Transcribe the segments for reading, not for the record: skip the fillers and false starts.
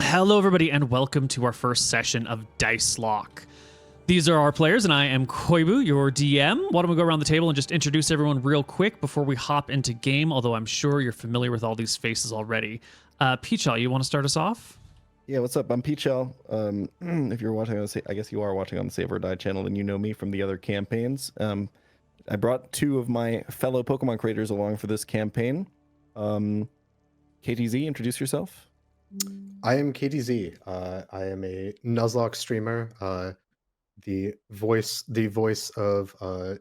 Hello, everybody, and welcome to our first session of Dicelocke. These are our players, and I am Koibu, your DM. Why don't we go around the table and just introduce everyone real quick before we hop into game, although I'm sure you're familiar with all these faces already. Peachel, you want to start us off? Yeah, what's up? I'm Peachel. If you're watching on I guess you are watching on the Save or Die channel, and you know me from the other campaigns. I brought two of my fellow Pokemon creators along for this campaign. KTZ, introduce yourself. I am KTZ. I am a Nuzlocke streamer. The voice of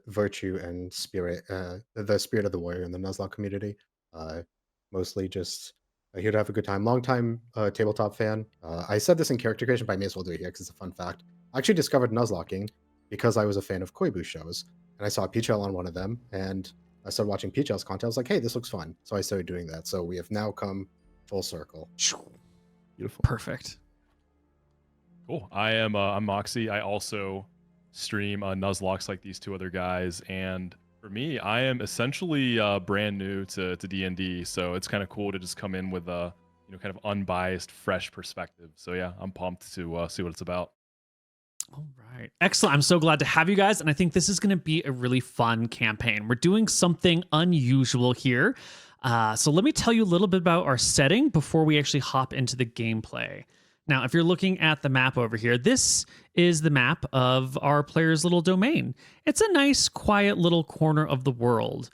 virtue and spirit, the spirit of the warrior in the Nuzlocke community. Mostly just here to have a good time. Long-time tabletop fan. I said this in character creation, but I may as well do it here because it's a fun fact. I actually discovered Nuzlocking because I was a fan of Koibu shows, and I saw Peachel on one of them, and I started watching Peachel's content. I was like, hey, this looks fun. So I started doing that. So we have now come full circle. Beautiful. Perfect. Cool. I'm Moxi. I also stream Nuzlocke like these two other guys, and for me, I am essentially brand new to DnD, so it's kind of cool to just come in with a kind of unbiased, fresh perspective. So yeah, I'm pumped to see what it's about. All right. Excellent. I'm so glad to have you guys, and I think this is going to be a really fun campaign. We're doing something unusual here. So let me tell you a little bit about our setting before we actually hop into the gameplay. Now, if you're looking at the map over here, this is the map of our player's little domain. It's a nice, quiet little corner of the world.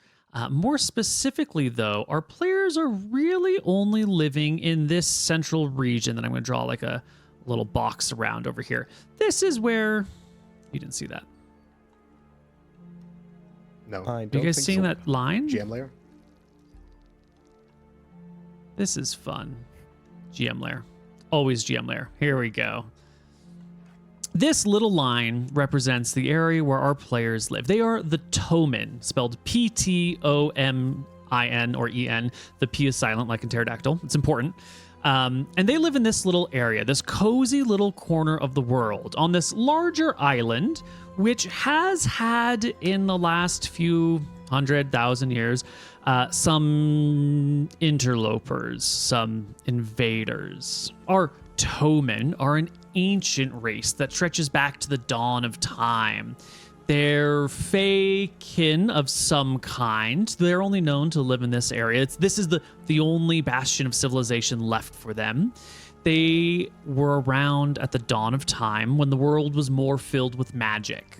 More specifically, though, our players are really only living in this central region that I'm going to draw like a little box around over here. This is where... You didn't see that. No. I Are don't you guys think seeing so. that line? GM layer? This is fun. GM layer. Always GM layer. Here we go. This little line represents the area where our players live. They are the Tomen, spelled P-T-O-M-I-N or E-N. The P is silent like in pterodactyl. It's important. And they live in this little area, this cozy little corner of the world, on this larger island, which has had in the last few 100,000 years some interlopers, some invaders. Our Tomen are an ancient race that stretches back to the dawn of time. They're fey kin of some kind. They're only known to live in this area. This is the only bastion of civilization left for them. They were around at the dawn of time when the world was more filled with magic.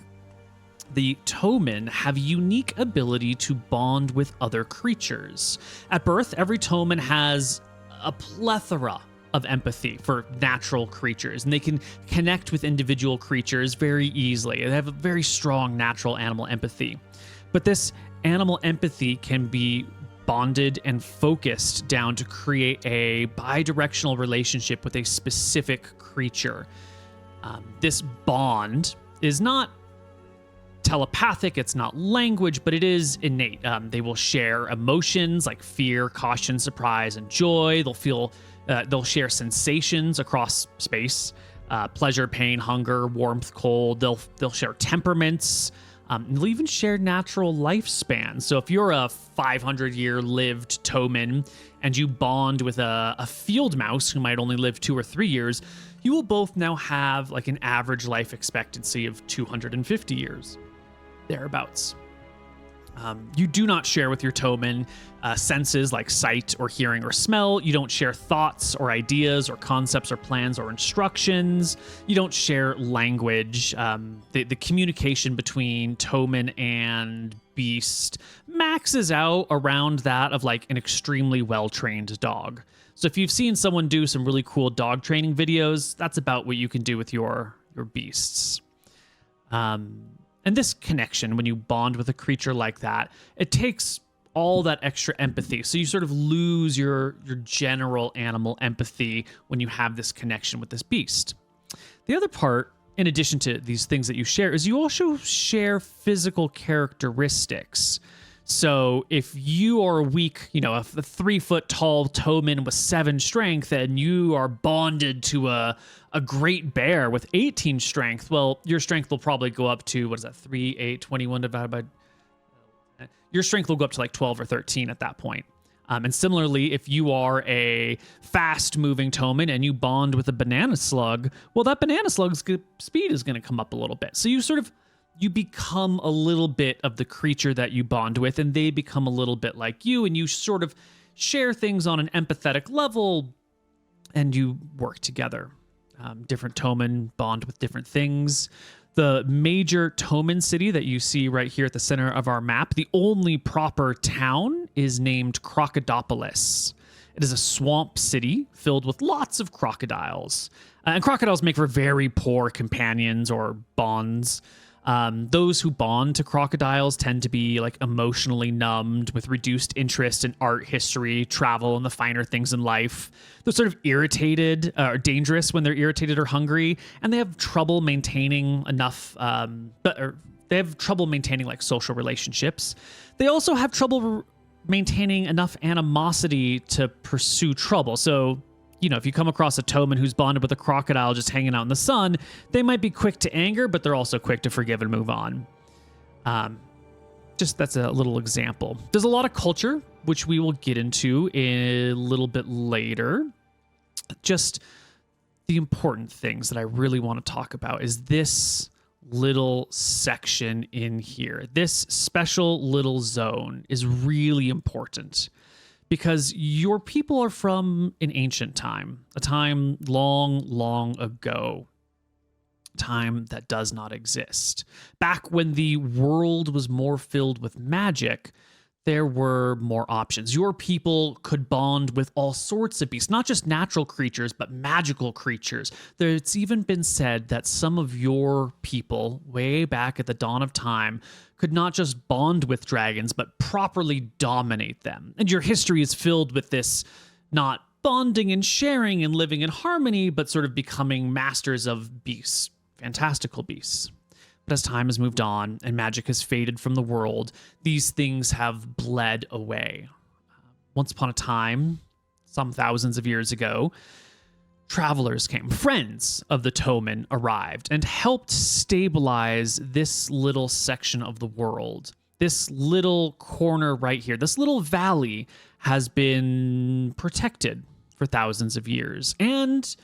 The Tomen have a unique ability to bond with other creatures. At birth, every Tomen has a plethora of empathy for natural creatures, and they can connect with individual creatures very easily. They have a very strong natural animal empathy. But this animal empathy can be bonded and focused down to create a bi-directional relationship with a specific creature. This bond is not telepathic, it's not language, but it is innate. They will share emotions like fear, caution, surprise, and joy. They'll share sensations across space, pleasure, pain, hunger, warmth, cold. They'll share temperaments. They'll even share natural lifespan. So if you're a 500-year lived Tomen and you bond with a field mouse who might only live 2 or 3 years, you will both now have like an average life expectancy of 250 years, thereabouts. You do not share with your Tomen senses like sight or hearing or smell. You don't share thoughts or ideas or concepts or plans or instructions. You don't share language. The communication between Tomen and beast maxes out around that of like an extremely well-trained dog. So if you've seen someone do some really cool dog training videos, that's about what you can do with your beasts. And this connection, when you bond with a creature like that, it takes all that extra empathy. So you sort of lose your general animal empathy when you have this connection with this beast. The other part, in addition to these things that you share, is you also share physical characteristics. So if you are weak, a 3-foot tall Tomen with 7 strength, and you are bonded to a great bear with 18 strength, well, your strength will probably go up to, 3, 8, 21 divided by... Your strength will go up to like 12 or 13 at that point. And similarly, if you are a fast-moving Tomen and you bond with a banana slug, well, that banana slug's speed is going to come up a little bit. So you become a little bit of the creature that you bond with, and they become a little bit like you, and you sort of share things on an empathetic level, and you work together. Different Tomen bond with different things. The major Tomen city that you see right here at the center of our map, the only proper town is named Crocodipolis. It is a swamp city filled with lots of crocodiles. And crocodiles make for very poor companions or bonds. Those who bond to crocodiles tend to be like emotionally numbed with reduced interest in art, history, travel, and the finer things in life. They're sort of irritated or dangerous when they're irritated or hungry, and they have trouble maintaining enough, they have trouble maintaining like social relationships. They also have trouble maintaining enough animosity to pursue trouble. So, if you come across a Tomen who's bonded with a crocodile just hanging out in the sun, they might be quick to anger, but they're also quick to forgive and move on. That's a little example. There's a lot of culture, which we will get into a little bit later. Just the important things that I really want to talk about is this little section in here. This special little zone is really important, because your people are from an ancient time, a time long, long ago, time that does not exist. Back when the world was more filled with magic, there were more options. Your people could bond with all sorts of beasts, not just natural creatures, but magical creatures. It's even been said that some of your people, way back at the dawn of time, could not just bond with dragons, but properly dominate them. And your history is filled with this not bonding and sharing and living in harmony, but sort of becoming masters of beasts, fantastical beasts. But as time has moved on and magic has faded from the world, these things have bled away. Once upon a time, some thousands of years ago, travelers came, friends of the Tomen arrived and helped stabilize this little section of the world. This little corner right here, this little valley has been protected for thousands of years. And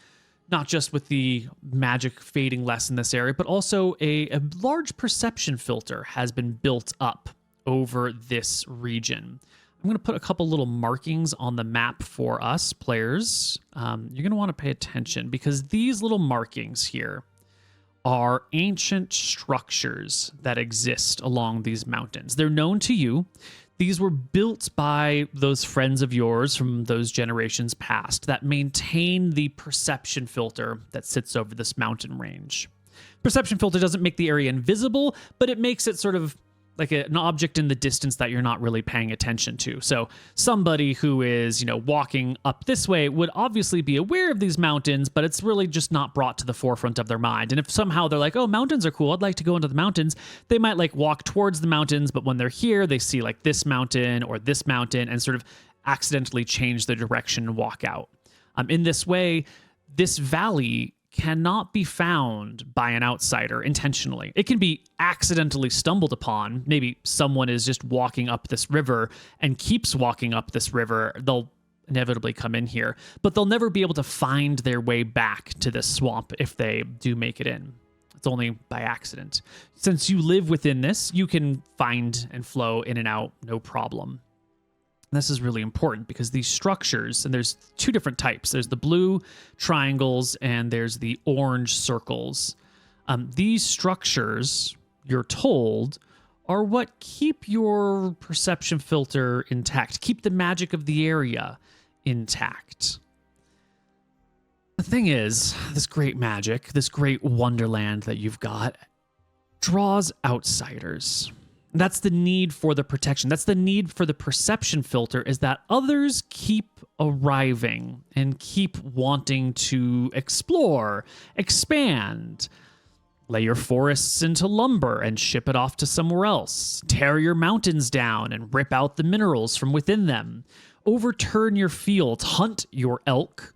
not just with the magic fading less in this area, but also a large perception filter has been built up over this region. I'm going to put a couple little markings on the map for us players. You're going to want to pay attention, because these little markings here are ancient structures that exist along these mountains. They're known to you. These were built by those friends of yours from those generations past that maintain the perception filter that sits over this mountain range. Perception filter doesn't make the area invisible, but it makes it sort of like an object in the distance that you're not really paying attention to. So somebody who is, walking up this way would obviously be aware of these mountains, but it's really just not brought to the forefront of their mind. And if somehow they're like, oh, mountains are cool, I'd like to go into the mountains, they might walk towards the mountains, but when they're here, they see this mountain or this mountain and sort of accidentally change their direction and walk out. In this way, this valley cannot be found by an outsider intentionally. It can be accidentally stumbled upon. Maybe someone is just walking up this river and keeps walking up this river. They'll inevitably come in here, but they'll never be able to find their way back to this swamp if they do make it in. It's only by accident. Since you live within this, you can find and flow in and out, no problem. This is really important because these structures, and there's two different types. There's the blue triangles and there's the orange circles. These structures, you're told, are what keep your perception filter intact, keep the magic of the area intact. The thing is, this great magic, this great wonderland that you've got, draws outsiders. That's the need for the protection. That's the need for the perception filter, is that others keep arriving and keep wanting to explore, expand, lay your forests into lumber and ship it off to somewhere else, tear your mountains down and rip out the minerals from within them, overturn your fields, hunt your elk,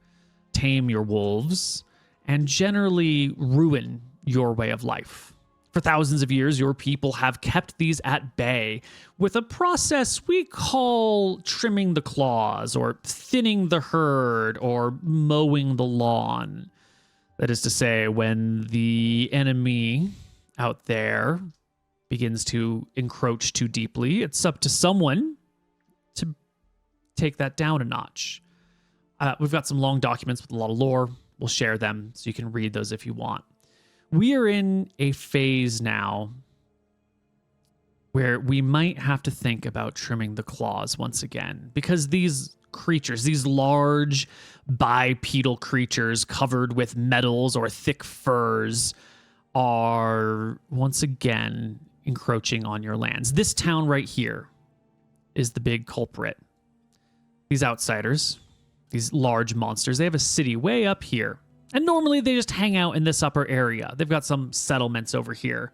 tame your wolves, and generally ruin your way of life. For For thousands of years, your people have kept these at bay with a process we call trimming the claws, or thinning the herd, or mowing the lawn. That is to say, when the enemy out there begins to encroach too deeply, it's up to someone to take that down a notch. We've got some long documents with a lot of lore. We'll share them so you can read those if you want. We are in a phase now where we might have to think about trimming the claws once again, because these creatures, these large bipedal creatures covered with metals or thick furs, are once again encroaching on your lands. This town right here is the big culprit. These outsiders, these large monsters, they have a city way up here. And normally they just hang out in this upper area. They've got some settlements over here.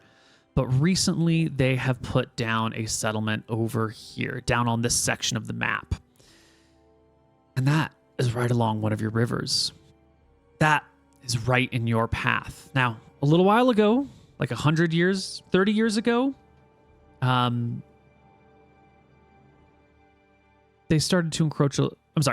But recently they have put down a settlement over here, down on this section of the map. And that is right along one of your rivers. That is right in your path. Now, a little while ago, like 100 years, 30 years ago, they started to encroach.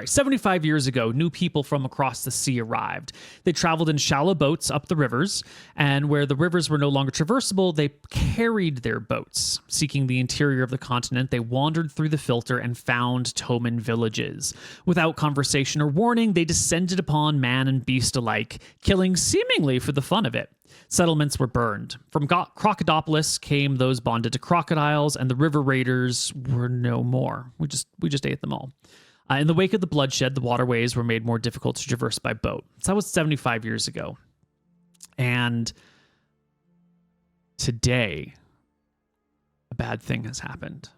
75 years ago, new people from across the sea arrived. They traveled in shallow boats up the rivers, and where the rivers were no longer traversable, they carried their boats. Seeking the interior of the continent, they wandered through the filter and found Tomen villages. Without conversation or warning, they descended upon man and beast alike, killing seemingly for the fun of it. Settlements were burned. From Crocodipolis came those bonded to crocodiles, and the river raiders were no more. We just ate them all. In the wake of the bloodshed, the waterways were made more difficult to traverse by boat. So that was 75 years ago. And today, a bad thing has happened.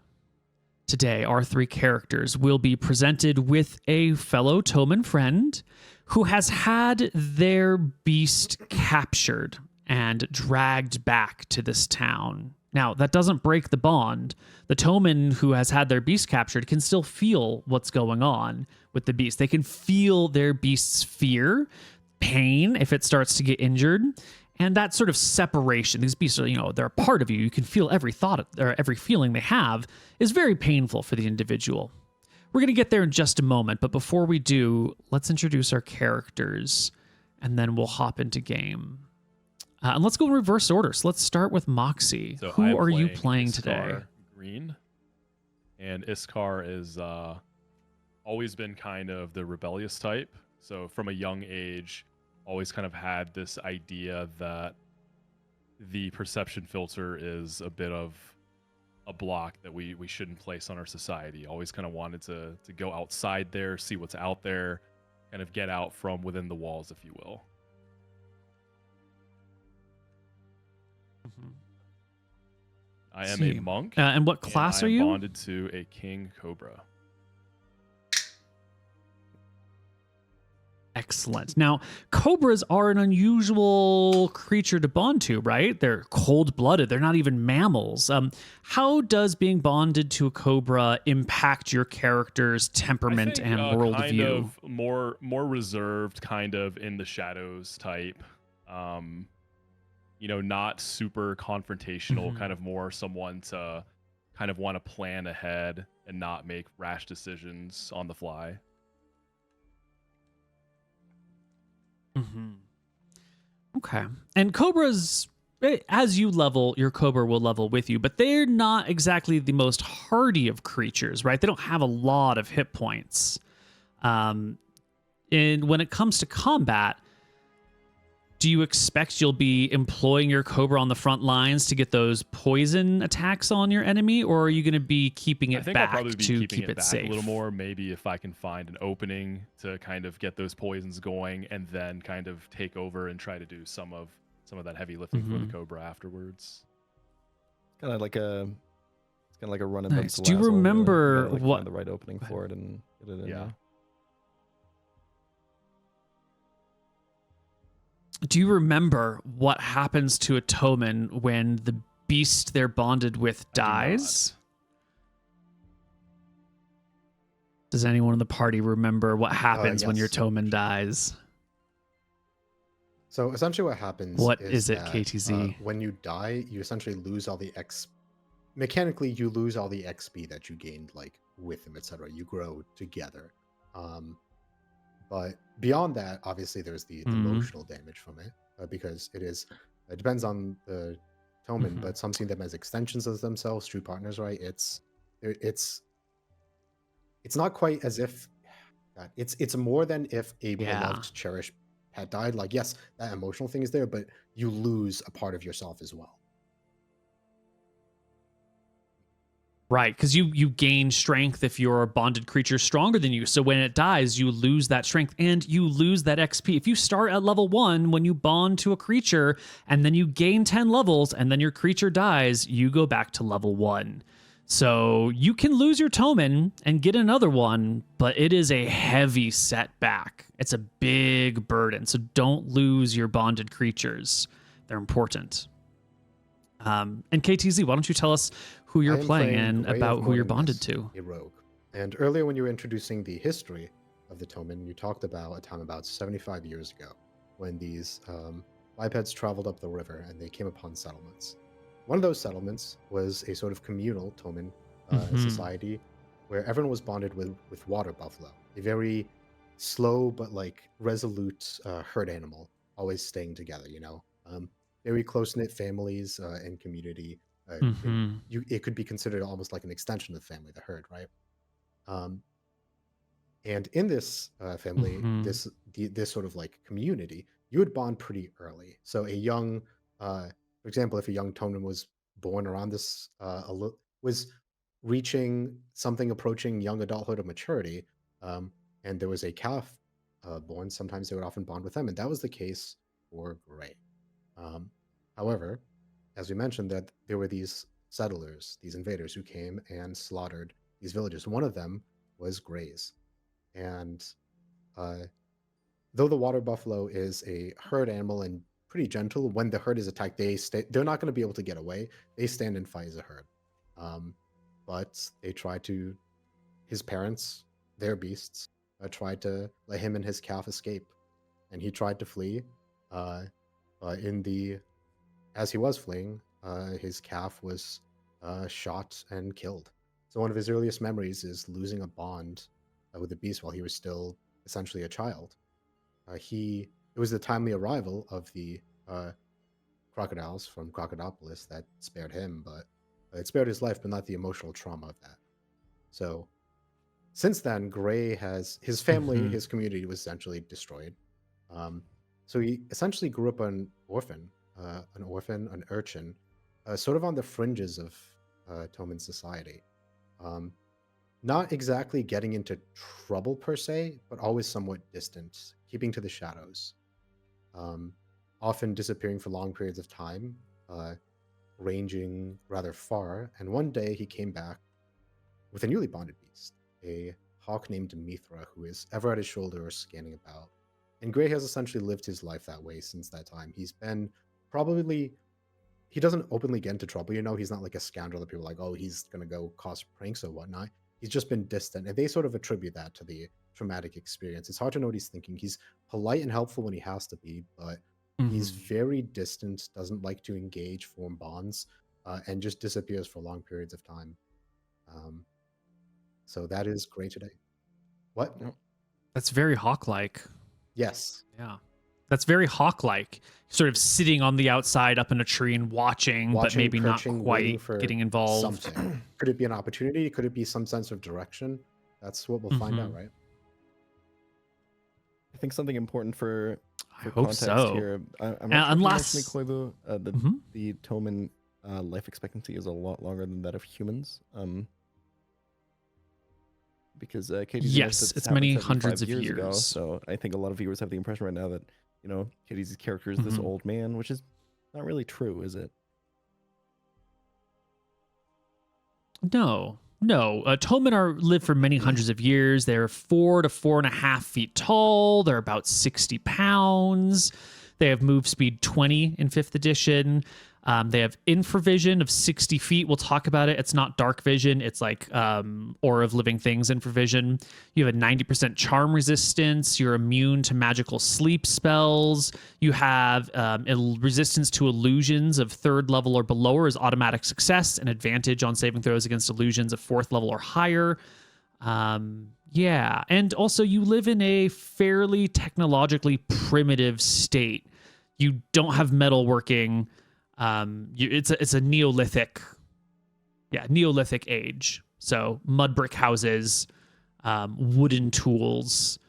Today, our three characters will be presented with a fellow Tomen friend who has had their beast captured and dragged back to this town. Now, that doesn't break the bond. The Tomen who has had their beast captured can still feel what's going on with the beast. They can feel their beast's fear, pain if it starts to get injured, and that sort of separation. These beasts are, they're a part of you. You can feel every thought or every feeling they have is very painful for the individual. We're going to get there in just a moment, but before we do, let's introduce our characters, and then we'll hop into game. And let's go in reverse order. So let's start with Moxi. So Who are you playing today? Green. And Iskar is always been kind of the rebellious type. So from a young age, always kind of had this idea that the perception filter is a bit of a block that we shouldn't place on our society. Always kind of wanted to go outside there, see what's out there, kind of get out from within the walls, if you will. I am a monk. And what class are you? I'm bonded to a king cobra. Excellent. Now, cobras are an unusual creature to bond to, right? They're cold-blooded. They're not even mammals. How does being bonded to a cobra impact your character's temperament and worldview? Kind of more reserved, kind of in the shadows type. Not super confrontational, kind of more someone to kind of want to plan ahead and not make rash decisions on the fly. Okay. And cobras, as you level, your cobra will level with you, but they're not exactly the most hardy of creatures, right? They don't have a lot of hit points. And when it comes to combat, do you expect you'll be employing your cobra on the front lines to get those poison attacks on your enemy, or are you going to be keeping it back I'll probably be to keeping keep it back safe? a little more. Maybe if I can find an opening to kind of get those poisons going, and then kind of take over and try to do some of that heavy lifting for the cobra afterwards. Kind of like a run and Nice. Do you remember really. what Find the right opening for it and get it in there. Do you remember what happens to a Tomen when the beast they're bonded with dies? Does anyone in the party remember what happens when your Yes. Tomen dies? So essentially what happens What is is it, that, KTZ? when you die, you essentially lose all the X. Mechanically, you lose all the XP that you gained, like, with him, etc. You grow together. Um, but beyond that, obviously, there's the emotional damage from it, because it depends on the Tomen, but some see them as extensions of themselves, true partners, right? It's not quite as if it's more than if a beloved, cherished pet died. Like, yes, that emotional thing is there, but you lose a part of yourself as well. Right, because you gain strength if you're a bonded creature stronger than you. So when it dies, you lose that strength and you lose that XP. If you start at level 1 when you bond to a creature and then you gain 10 levels and then your creature dies, you go back to level 1. So you can lose your Tomen and get another one, but it is a heavy setback. It's a big burden. So don't lose your bonded creatures. They're important. And KTZ, why don't you tell us who you're playing and Gray about of who you're Morningness, bonded to? a rogue. And earlier when you were introducing the history of the Tomen, you talked about a time about 75 years ago when these bipeds traveled up the river and they came upon settlements. One of those settlements was a sort of communal Tomen society where everyone was bonded with water buffalo, a very slow but like resolute herd animal, always staying together, you know. Very close-knit families and community. It could be considered almost like an extension of the family, the herd, right? And in this family, this sort of like community, you would bond pretty early. So a young, for example, if a young Tomen was born around this, was reaching something approaching young adulthood or maturity, and there was a calf born, sometimes they would often bond with them, and that was the case for Gray. However, as we mentioned, that there were these settlers, these invaders who came and slaughtered these villages. One of them was Gray's. And though the water buffalo is a herd animal and pretty gentle, when the herd is attacked, they're not going to be able to get away. They stand and fight as a herd. But they try to, his parents, their beasts, tried to let him and his calf escape. And he tried to flee. As he was fleeing, his calf was shot and killed. So one of his earliest memories is losing a bond with the beast while he was still essentially a child. It was the timely arrival of the crocodiles from Crocodilopolis that spared him, but it spared his life, but not the emotional trauma of that. So since then, Gray has his family, his community was essentially destroyed. So he essentially grew up an orphan, an urchin, sort of on the fringes of Tomen society. Not exactly getting into trouble per se, but always somewhat distant, keeping to the shadows. Often disappearing for long periods of time, ranging rather far. And one day he came back with a newly bonded beast, a hawk named Mithra, who is ever at his shoulder or scanning about. And Gray has essentially lived his life that way since that time. He's been he doesn't openly get into trouble, you know, he's not like a scoundrel that people are like, oh, he's going to go cause pranks or whatnot. He's just been distant, and they sort of attribute that to the traumatic experience. It's hard to know what he's thinking. He's polite and helpful when he has to be, but he's very distant, doesn't like to engage, form bonds, and just disappears for long periods of time. So that is Gray today. What? That's very hawk-like. Yes. Yeah. That's very hawk-like, sort of sitting on the outside up in a tree and watching but maybe not quite getting involved. Something. Could it be an opportunity? Could it be some sense of direction? That's what we'll find out, right? I think something important for I hope context so. here. I'm not unless sure if you mentioned it, Koibu, the Tomen life expectancy is a lot longer than that of humans. Because KTZ yes, it's many hundreds of years ago, so I think a lot of viewers have the impression right now that, you know, KTZ's character is this old man, which is not really true, is it? No. Tomen live for many hundreds of years. They're 4 to 4.5 feet tall. They're about 60 pounds. They have move speed 20 in 5th edition. They have infravision of 60 feet. We'll talk about it. It's not dark vision. It's like Aura of Living Things infravision. You have a 90% charm resistance. You're immune to magical sleep spells. You have resistance to illusions of 3rd level or below, or is automatic success, and advantage on saving throws against illusions of 4th level or higher. Yeah, and also you live in a fairly technologically primitive state. You don't have metalworking. It's a Neolithic, Neolithic age. So mud brick houses, wooden tools,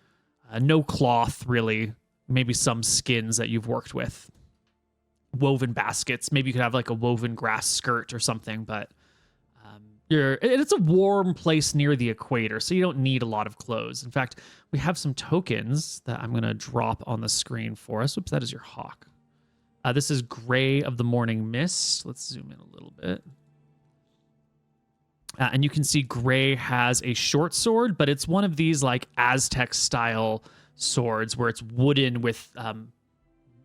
no cloth really, maybe some skins that you've worked with, woven baskets. Maybe you could have like a woven grass skirt or something, but it's a warm place near the equator, so you don't need a lot of clothes. In fact, we have some tokens that I'm going to drop on the screen for us. Oops, that is your hawk. This is Gray of the Morning Mist. Let's zoom in a little bit. And you can see Gray has a short sword, but it's one of these like Aztec-style swords where it's wooden with, what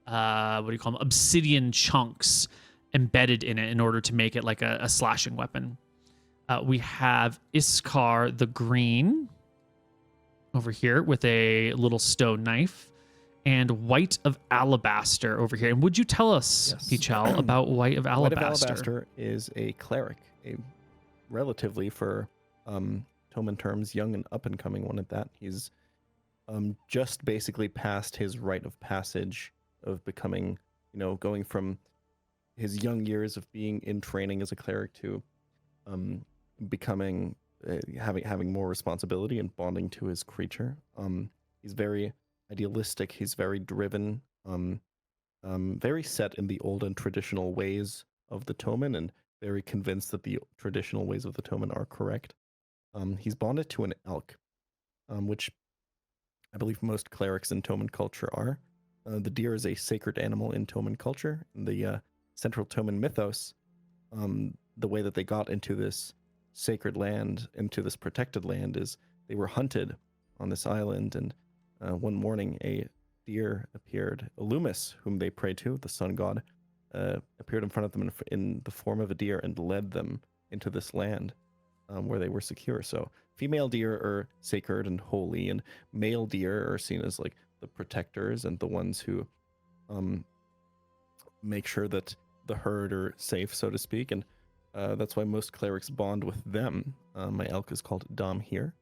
do you call them? Obsidian chunks embedded in it in order to make it like a slashing weapon. We have Iskar the Green over here with a little stone knife, and White of Alabaster over here. And would you tell us, Pichel, about White of Alabaster? White of Alabaster is a cleric, a relatively, for Tomen terms, young and up-and-coming one at that. He's just basically past his rite of passage of becoming, going from his young years of being in training as a cleric to becoming having more responsibility and bonding to his creature. He's very idealistic. He's very driven. Very set in the old and traditional ways of the Tomen, and very convinced that the traditional ways of the Tomen are correct. He's bonded to an elk, which I believe most clerics in Tomen culture are. The deer is a sacred animal in Tomen culture. In the central Tomen mythos, the way that they got into this sacred land, into this protected land, is they were hunted on this island, and one morning a deer appeared. Illumis, whom they pray to, the sun god, appeared in front of them in the form of a deer and led them into this land where they were secure. So female deer are sacred and holy, and male deer are seen as like the protectors and the ones who make sure that the herd are safe, so to speak. And that's why most clerics bond with them. My elk is called Damhir,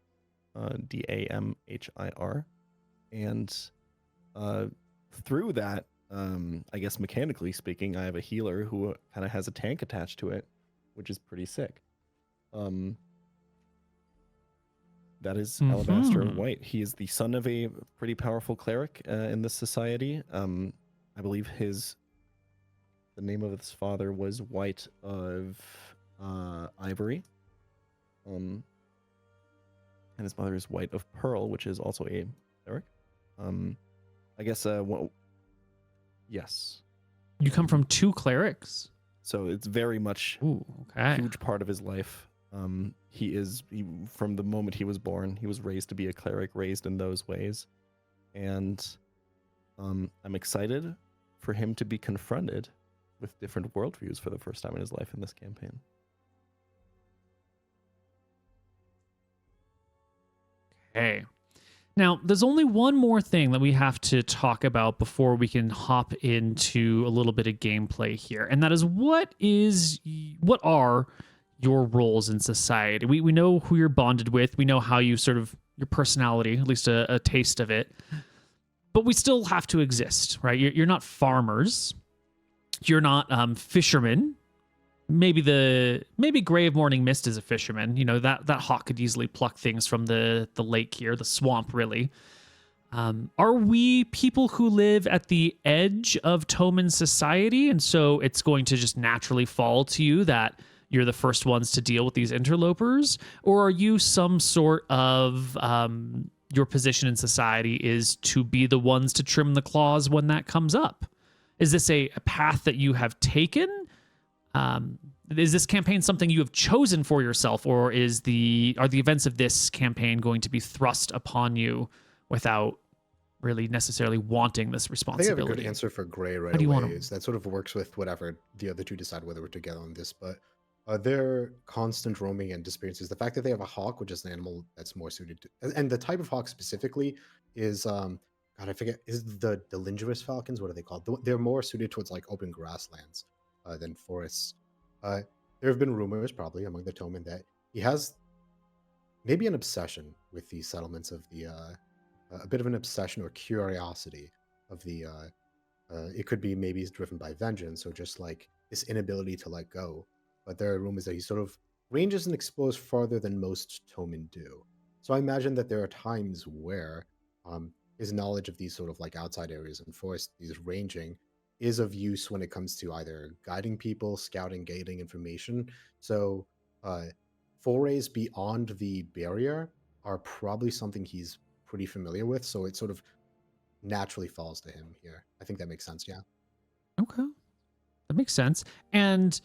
Damhir. And through that, I guess mechanically speaking, I have a healer who kind of has a tank attached to it, which is pretty sick. That is Alabaster White. He is the son of a pretty powerful cleric in this society. I believe the name of his father was White of Ivory. And his mother is White of Pearl, which is also a cleric. I guess, yes. You come from 2 clerics? So it's very much a huge part of his life. He from the moment he was born, he was raised to be a cleric, raised in those ways. And I'm excited for him to be confronted with different worldviews for the first time in his life in this campaign. Okay. Now, there's only one more thing that we have to talk about before we can hop into a little bit of gameplay here, and that is what are your roles in society? We know who you're bonded with. We know how you your personality, at least a taste of it, but we still have to exist, right? You're not farmers. You're not fishermen. Maybe Gray of Morning Mist is a fisherman. That hawk could easily pluck things from the lake here, the swamp, really. Are we people who live at the edge of Tomen society, and so it's going to just naturally fall to you that you're the first ones to deal with these interlopers? Or are you some sort of your position in society is to be the ones to trim the claws when that comes up? Is this a path that you have taken? Is this campaign something you have chosen for yourself, or are the events of this campaign going to be thrust upon you without really necessarily wanting this I think I have a responsibility. good answer for Gray right How do you want away. 'em? Is that sort of works with whatever the other two decide whether we're together on this, but their constant roaming and disappearances. The fact that they have a hawk, which is an animal that's more suited to, and the type of hawk specifically is God, I forget, is the Delingerous falcons? What are they called? They're more suited towards like open grasslands than forests. Uh, there have been rumors, probably among the Tomen, that he has maybe an obsession with the settlements of the a bit of an obsession or curiosity of the it could be maybe he's driven by vengeance or just like this inability to let go. But there are rumors that he sort of ranges and explores farther than most Tomen do. So I imagine that there are times where his knowledge of these sort of like outside areas and forest, these ranging, is of use when it comes to either guiding people, scouting, gaining information. So uh, forays beyond the barrier are probably something he's pretty familiar with. So it sort of naturally falls to him here. I think that makes sense. Yeah. Okay, that makes sense. And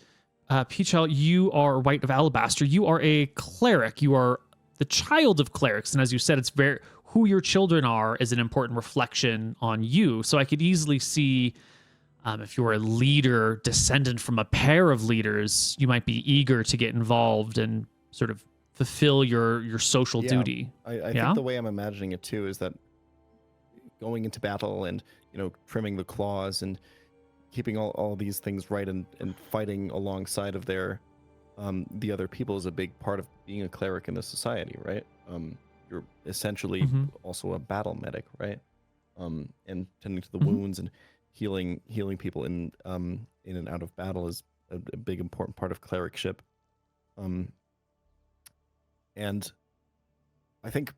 Peachel, you are White of Alabaster. You are a cleric. You are the child of clerics, and as you said, it's very who your children are is an important reflection on you. So I could easily see if you're a leader, descendant from a pair of leaders, you might be eager to get involved and sort of fulfill your social Yeah, duty. I Yeah? think the way I'm imagining it too is that going into battle and trimming the claws and keeping all these things right and fighting alongside of their the other people is a big part of being a cleric in the society, right? You're essentially Mhm. also a battle medic, right? And tending to the Mhm. wounds and healing people in and out of battle is a big important part of clericship. And I think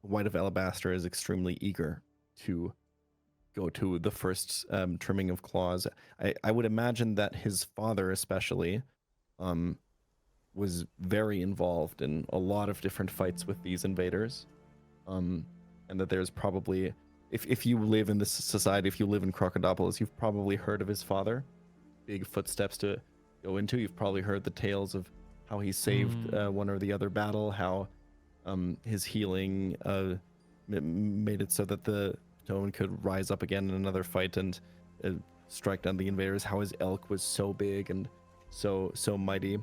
White of Alabaster is extremely eager to go to the first trimming of claws. I would imagine that his father especially was very involved in a lot of different fights with these invaders, and that there's probably, if you live in this society, if you live in Crocodipolis, you've probably heard of his father. Big footsteps to go into. You've probably heard the tales of how he saved one or the other battle, how his healing made it so that the Tomen could rise up again in another fight and strike down the invaders, how his elk was so big and so mighty.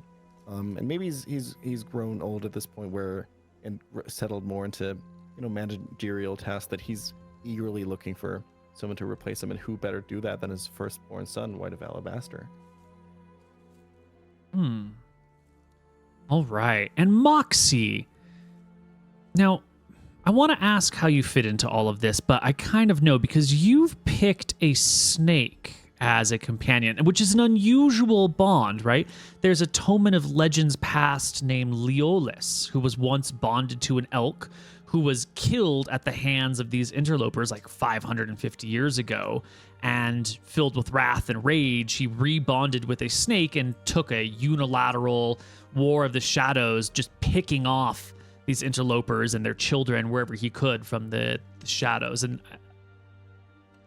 And maybe he's grown old at this point where and settled more into managerial tasks that he's eagerly looking for someone to replace him, and who better do that than his firstborn son, White of Alabaster. All right. And Moxi. Now, I want to ask how you fit into all of this, but I kind of know because you've picked a snake as a companion, which is an unusual bond, right? There's a Tomen of Legends past named Leolis, who was once bonded to an elk who was killed at the hands of these interlopers like 550 years ago. And filled with wrath and rage, he rebonded with a snake and took a unilateral war of the shadows, just picking off these interlopers and their children wherever he could from the shadows. And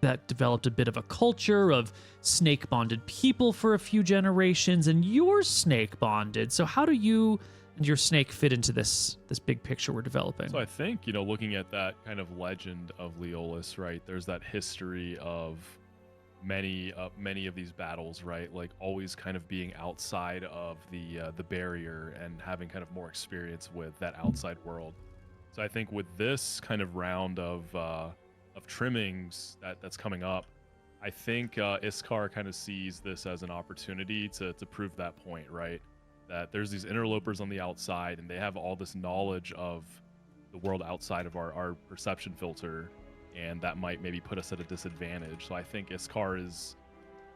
that developed a bit of a culture of snake bonded people for a few generations, and you're snake bonded. So how do you and your snake fit into this big picture we're developing? So I think, looking at that kind of legend of Leolis, right, there's that history of many of these battles, right, like always kind of being outside of the barrier and having kind of more experience with that outside world. So I think with this kind of round of trimmings that's coming up, I think Iskar kind of sees this as an opportunity to prove that point, right? That there's these interlopers on the outside, and they have all this knowledge of the world outside of our perception filter, and that might maybe put us at a disadvantage. So I think Iskar is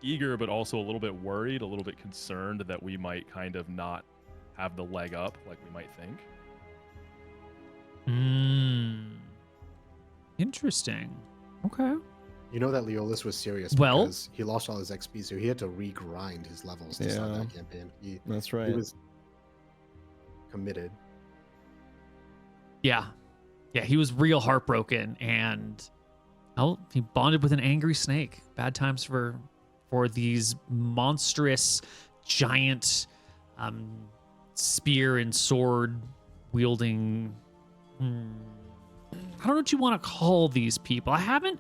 eager, but also a little bit worried, a little bit concerned that we might kind of not have the leg up like we might think. Interesting. Okay. You know that Leolis was serious Well- because he lost all his XP, so he had to regrind his levels to start Yeah. that campaign. That's He right. was committed. Yeah, he was real heartbroken, and he bonded with an angry snake. Bad times for these monstrous, giant, spear and sword wielding I don't know what you want to call these people. I haven't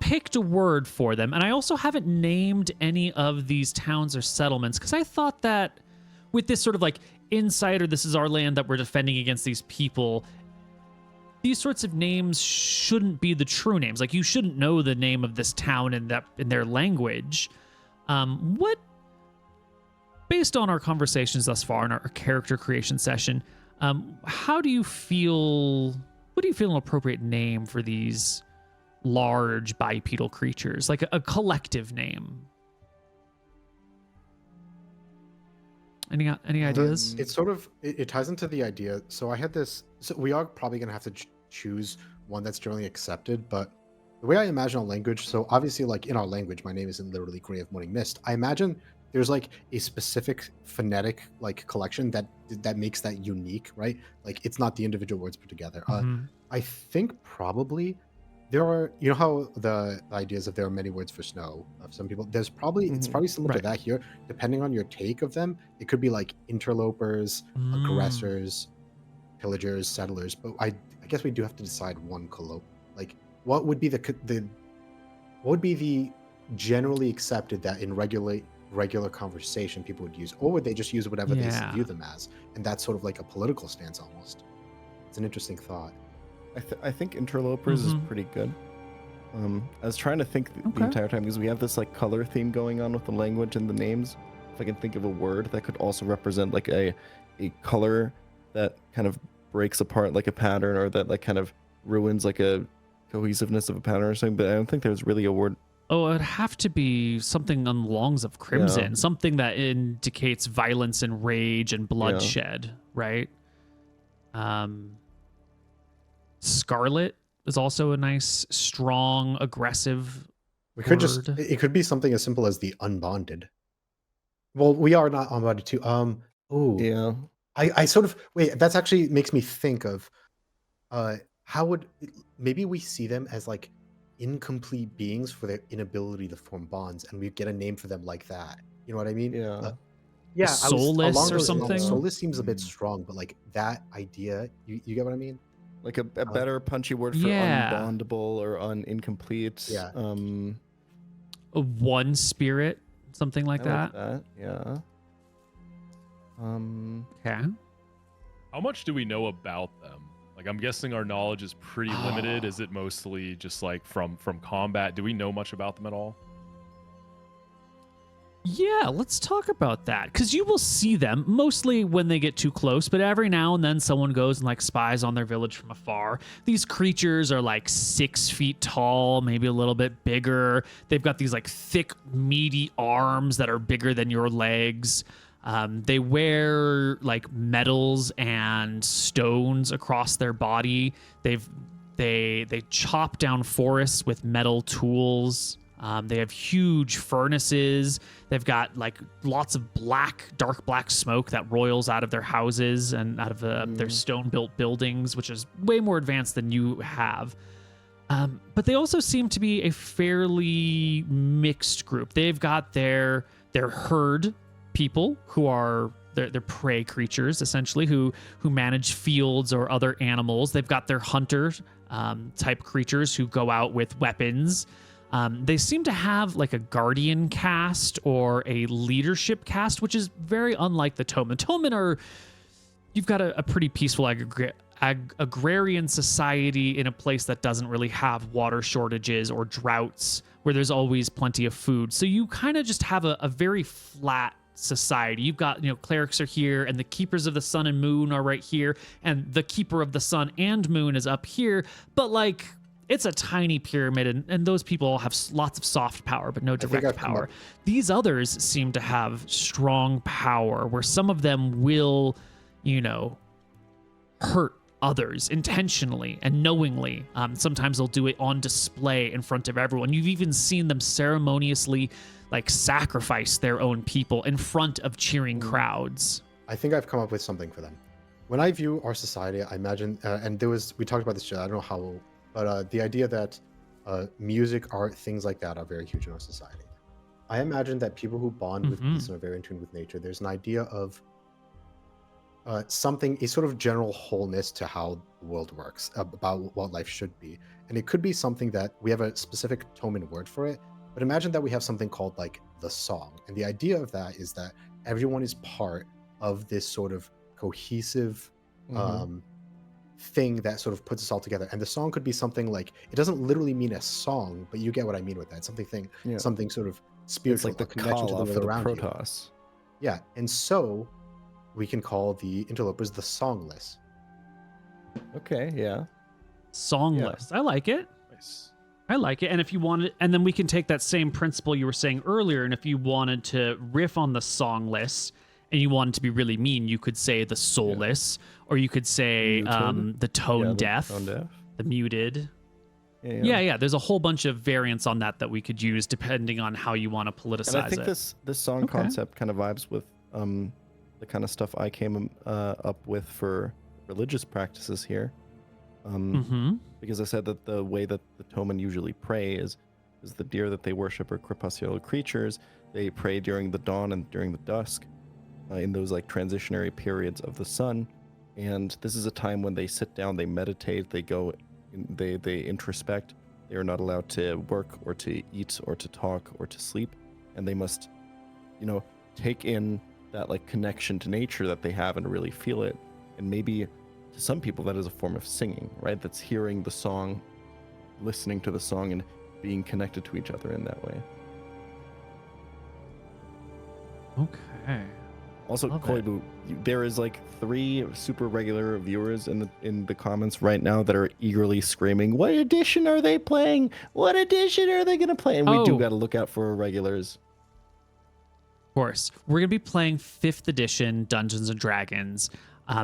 picked a word for them, and I also haven't named any of these towns or settlements because I thought that with this sort of like insider, this is our land that we're defending against these people, these sorts of names shouldn't be the true names. Like, you shouldn't know the name of this town in their language. What, based on our conversations thus far in our character creation session, how do you feel? What do you feel an appropriate name for these large bipedal creatures? Like a collective name. Any ideas? It's sort of it ties into the idea. So I had this. So we are probably gonna have to choose one that's generally accepted. But the way I imagine a language. So obviously, like in our language, my name isn't literally Gray of Morning Mist. I imagine there's like a specific phonetic like collection that makes that unique, right? Like it's not the individual words put together. I think probably there are, you know how the ideas of there are many words for snow of some people, there's probably it's probably similar to that here, depending on your take of them. It could be like interlopers, aggressors, pillagers, settlers, but I guess we do have to decide one like what would be the generally accepted that in regular conversation people would use, or would they just use whatever they view them as? And that's sort of like a political stance almost. It's an interesting thought. I think interlopers is pretty good. I was trying to think the entire time because we have this like color theme going on with the language and the names. If I can think of a word that could also represent like a color that kind of breaks apart like a pattern, or that like kind of ruins like a cohesiveness of a pattern or something, but I don't think there's really a word. Oh, it'd have to be something on the lungs of crimson, something that indicates violence and rage and bloodshed, right? Scarlet is also a nice, strong, aggressive word. It could be something as simple as the unbonded. Well, we are not unbonded too. I sort of wait, that's actually makes me think of how would maybe we see them as like incomplete beings for their inability to form bonds, and we get a name for them like that. You know what I mean? Soulless or something. Soulless seems a bit strong, but like that idea, you get what I mean? Like a better punchy word for unbondable or incomplete. Yeah. A one spirit, something like that. Yeah. Okay. How much do we know about them? Like, I'm guessing our knowledge is pretty limited. Is it mostly just like from combat? Do we know much about them at all? Yeah, let's talk about that, because you will see them mostly when they get too close, but every now and then someone goes and like spies on their village from afar. These creatures are like 6 feet tall, maybe a little bit bigger. They've got these like thick, meaty arms that are bigger than your legs. They wear like metals and stones across their body. They chop down forests with metal tools. They have huge furnaces. They've got like lots of dark black smoke that roils out of their houses and out of their stone-built buildings, which is way more advanced than you have. But they also seem to be a fairly mixed group. They've got their herd people who are their prey creatures, essentially, who manage fields or other animals. They've got their hunter type creatures who go out with weapons. They seem to have like a guardian caste or a leadership caste, which is very unlike the Tomen. Tomen you've got a pretty peaceful agrarian society in a place that doesn't really have water shortages or droughts, where there's always plenty of food. So you kind of just have a very flat society. You've got, clerics are here, and the keepers of the sun and moon are right here, and the keeper of the sun and moon is up here, but like, it's a tiny pyramid, and those people all have lots of soft power, but no direct power. These others seem to have strong power, where some of them will, hurt others intentionally and knowingly. Sometimes they'll do it on display in front of everyone. You've even seen them ceremoniously, like, sacrifice their own people in front of cheering crowds. I think I've come up with something for them. When I view our society, I imagine, and we talked about this, I don't know how. But the idea that music, art, things like that are very huge in our society. I imagine that people who bond with peace and are very in tune with nature, there's an idea of something, a sort of general wholeness to how the world works, about what life should be. And it could be something that we have a specific Tomen word for it, but imagine that we have something called like the song. And the idea of that is that everyone is part of this sort of cohesive thing that sort of puts us all together. And the song could be something like, it doesn't literally mean a song, but you get what I mean with that. Something sort of spiritual, It's like the connection to the call world for the around you. Protoss. Yeah, and so we can call the interlopers the songless. Okay, yeah. Songless. I like it. Nice. I like it. And if you wanted, and then we can take that same principle you were saying earlier, and if you wanted to riff on the songless and you wanted to be really mean, you could say the soulless, or you could say Muted. the tone deaf, Tone deaf. the muted. Yeah. Yeah. There's a whole bunch of variants on that we could use depending on how you want to politicize And I think it. this song Okay. concept kind of vibes with the kind of stuff I came up with for religious practices here. Because I said that the way that the Tomen usually pray is the deer that they worship are crepuscular creatures. They pray during the dawn and during the dusk, in those like transitionary periods of the sun. And this is a time when they sit down, they meditate, they go, they introspect. They are not allowed to work or to eat or to talk or to sleep, and they must, take in that like connection to nature that they have and really feel it. And maybe to some people that is a form of singing, right? That's hearing the song, listening to the song, and being connected to each other in that way. Okay. Also, Love it. Koibu, there is like 3 super regular viewers in the comments right now that are eagerly screaming, "What edition are they playing? What edition are they gonna play?" And we do Oh. got to look out for our regulars. Of course. We're going to be playing 5th edition Dungeons & Dragons.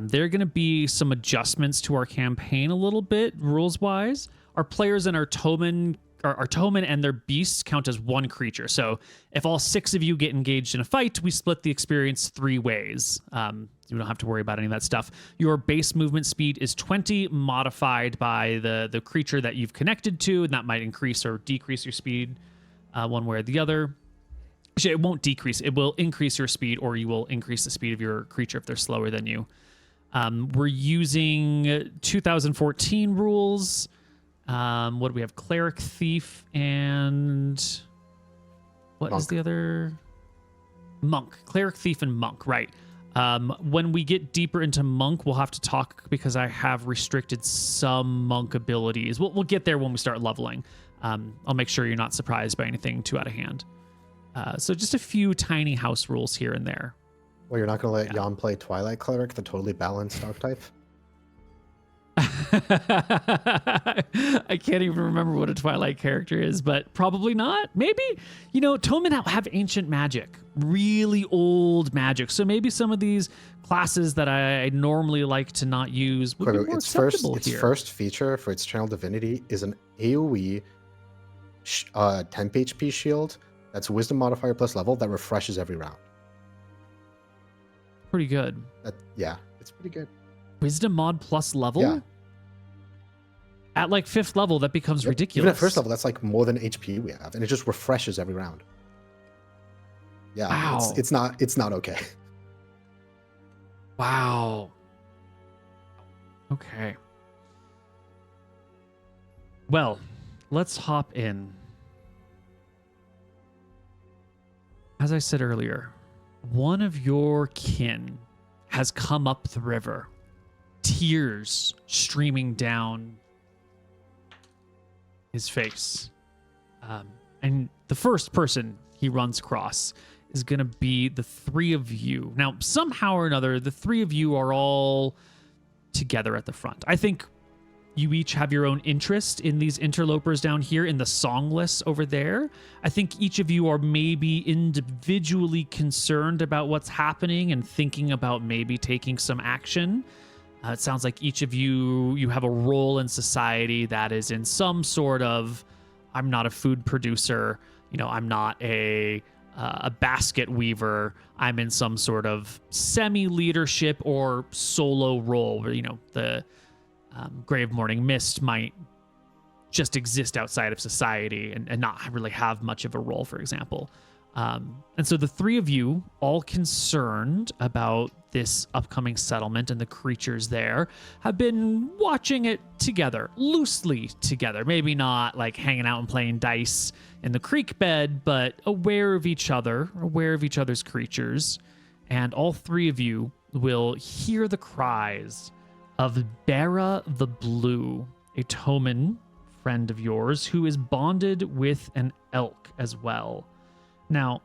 There are going to be some adjustments to our campaign a little bit, rules-wise. Our players and our Tomen and their beasts count as 1 creature. So if all 6 of you get engaged in a fight, we split the experience 3 ways. You don't have to worry about any of that stuff. Your base movement speed is 20, modified by the creature that you've connected to, and that might increase or decrease your speed one way or the other. Actually, it won't decrease. It will increase your speed, or you will increase the speed of your creature if they're slower than you. We're using 2014 rules. What do we have? Cleric, Thief, and what is Monk. the other? Monk. Cleric, Thief, and Monk. Right. When we get deeper into Monk, we'll have to talk because I have restricted some Monk abilities. We'll get there when we start leveling. I'll make sure you're not surprised by anything too out of hand. So just a few tiny house rules here and there. Well, you're not going to let Jan play Twilight Cleric, the totally balanced archetype? I can't even remember what a Twilight character is, but probably not. Maybe, Tomen have ancient magic, really old magic. So maybe some of these classes that I normally like to not use would be more acceptable its here. first feature for its Channel Divinity is an AoE 10 HP shield that's Wisdom modifier plus level that refreshes every round. Pretty good. It's pretty good. Wisdom mod plus level? Yeah. At like 5th level, that becomes Yep. ridiculous. Even at first level, that's like more than HP we have, and it just refreshes every round. Yeah, Wow. it's not okay. Wow. Okay. Well, let's hop in. As I said earlier, one of your kin has come up the river, tears streaming down his face. And the first person he runs across is going to be the 3 of you. Now, somehow or another, the 3 of you are all together at the front. I think you each have your own interest in these interlopers down here, in the songless over there. I think each of you are maybe individually concerned about what's happening and thinking about maybe taking some action. It sounds like each of you have a role in society that is in some sort of, I'm not a food producer, I'm not a basket weaver, I'm in some sort of semi-leadership or solo role where, the Grave Morning Mist might just exist outside of society and not really have much of a role, for example. And so the three of you, all concerned about this upcoming settlement and the creatures there, have been watching it together, loosely together. Maybe not like hanging out and playing dice in the creek bed, but aware of each other, aware of each other's creatures. And all three of you will hear the cries of Bera the Blue, a Tomen friend of yours who is bonded with an elk as well. Now,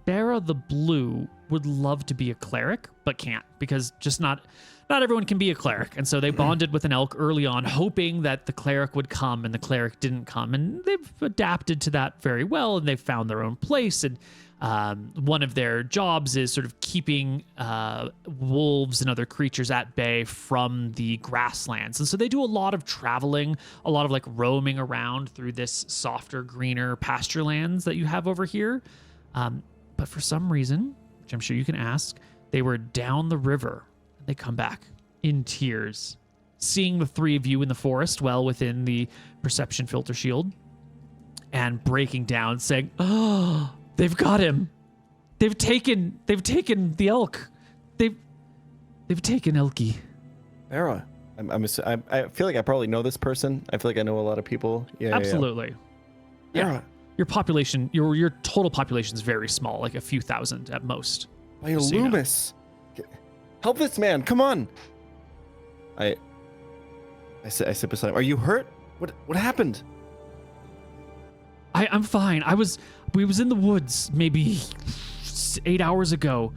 Bera the Blue would love to be a cleric, but can't, because just not everyone can be a cleric. And so they bonded with an elk early on, hoping that the cleric would come, and the cleric didn't come. And they've adapted to that very well, and they've found their own place. And one of their jobs is sort of keeping wolves and other creatures at bay from the grasslands. And so they do a lot of traveling, a lot of like roaming around through this softer, greener pasture lands that you have over here. But for some reason, which I'm sure you can ask, they were down the river. They come back in tears, seeing the three of you in the forest well within the perception filter shield, and breaking down, saying, "Oh, they've got him. They've taken the elk. They've taken Elky." Bera, I feel like I probably know this person. I feel like I know a lot of people. Yeah, Absolutely. Yeah. Yeah. Your population, your total population is very small, like a few thousand at most. Biolumis. Help this man, come on. I sit beside him. Are you hurt? What happened? I'm fine. We was in the woods maybe 8 hours ago,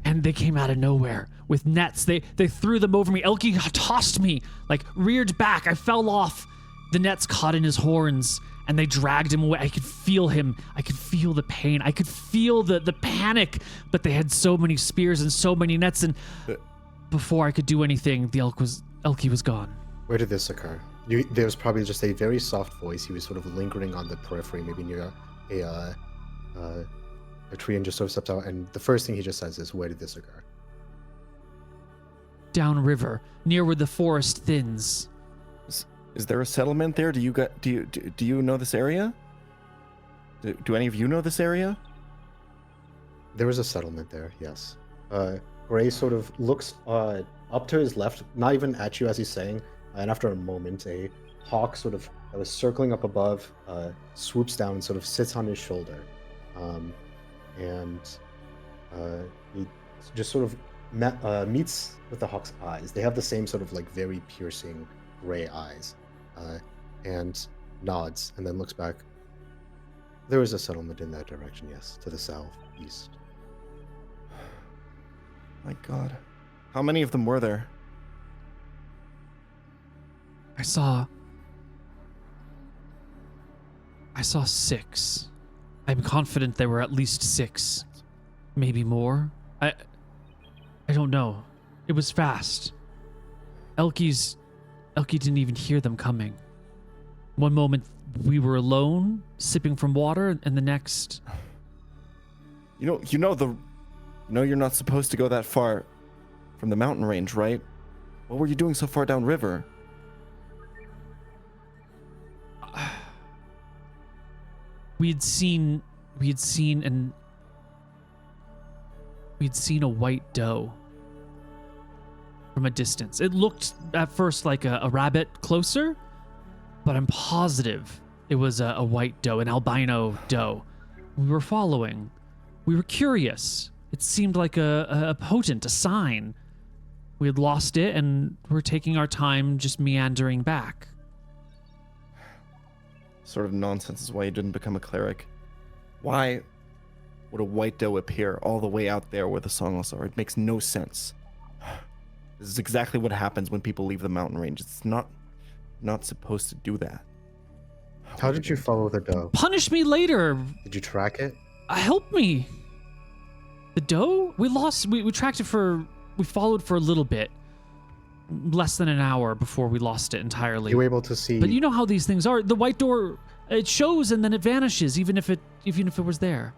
and they came out of nowhere with nets. They threw them over me. Elky tossed me, like reared back. I fell off. The nets caught in his horns, and they dragged him away. I could feel him. I could feel the pain. I could feel the panic, but they had so many spears and so many nets, and before I could do anything, the Elky was gone. Where did this occur? There was probably just a very soft voice. He was sort of lingering on the periphery, maybe near a tree, and just sort of steps out. And the first thing he just says is, "Where did this occur?" Downriver, near where the forest thins. Is there a settlement there? Do you know this area? Do any of you know this area? There is a settlement there, yes. Gray sort of looks up to his left, not even at you as he's saying, and after a moment, a hawk sort of that was circling up above swoops down and sort of sits on his shoulder. And he just sort of meets with the hawk's eyes. They have the same sort of like very piercing gray eyes, and nods, and then looks back. There is a settlement in that direction, yes, to the southeast. My God. How many of them were there? I saw 6. I'm confident there were at least 6. Maybe more. I don't know. It was fast. Elky didn't even hear them coming. One moment we were alone, sipping from water, and the next... You know you're not supposed to go that far from the mountain range, right? What were you doing so far downriver? We'd seen a white doe from a distance. It looked at first like a rabbit closer, but I'm positive it was a white doe, an albino doe. We were following. We were curious. It seemed like a potent, a sign. We had lost it, and we're taking our time just meandering back. Sort of nonsense is why you didn't become a cleric. Why would a white doe appear all the way out there where the songless are? It makes no sense. This is exactly what happens when people leave the mountain range. It's not supposed to do that. How did you follow the doe? Punish me later. Did you track it? Help me. The doe? We tracked it we followed for a little bit. Less than an hour before we lost it entirely. You were able to see... But you know how these things are. The white door, it shows and then it vanishes, even if it was there.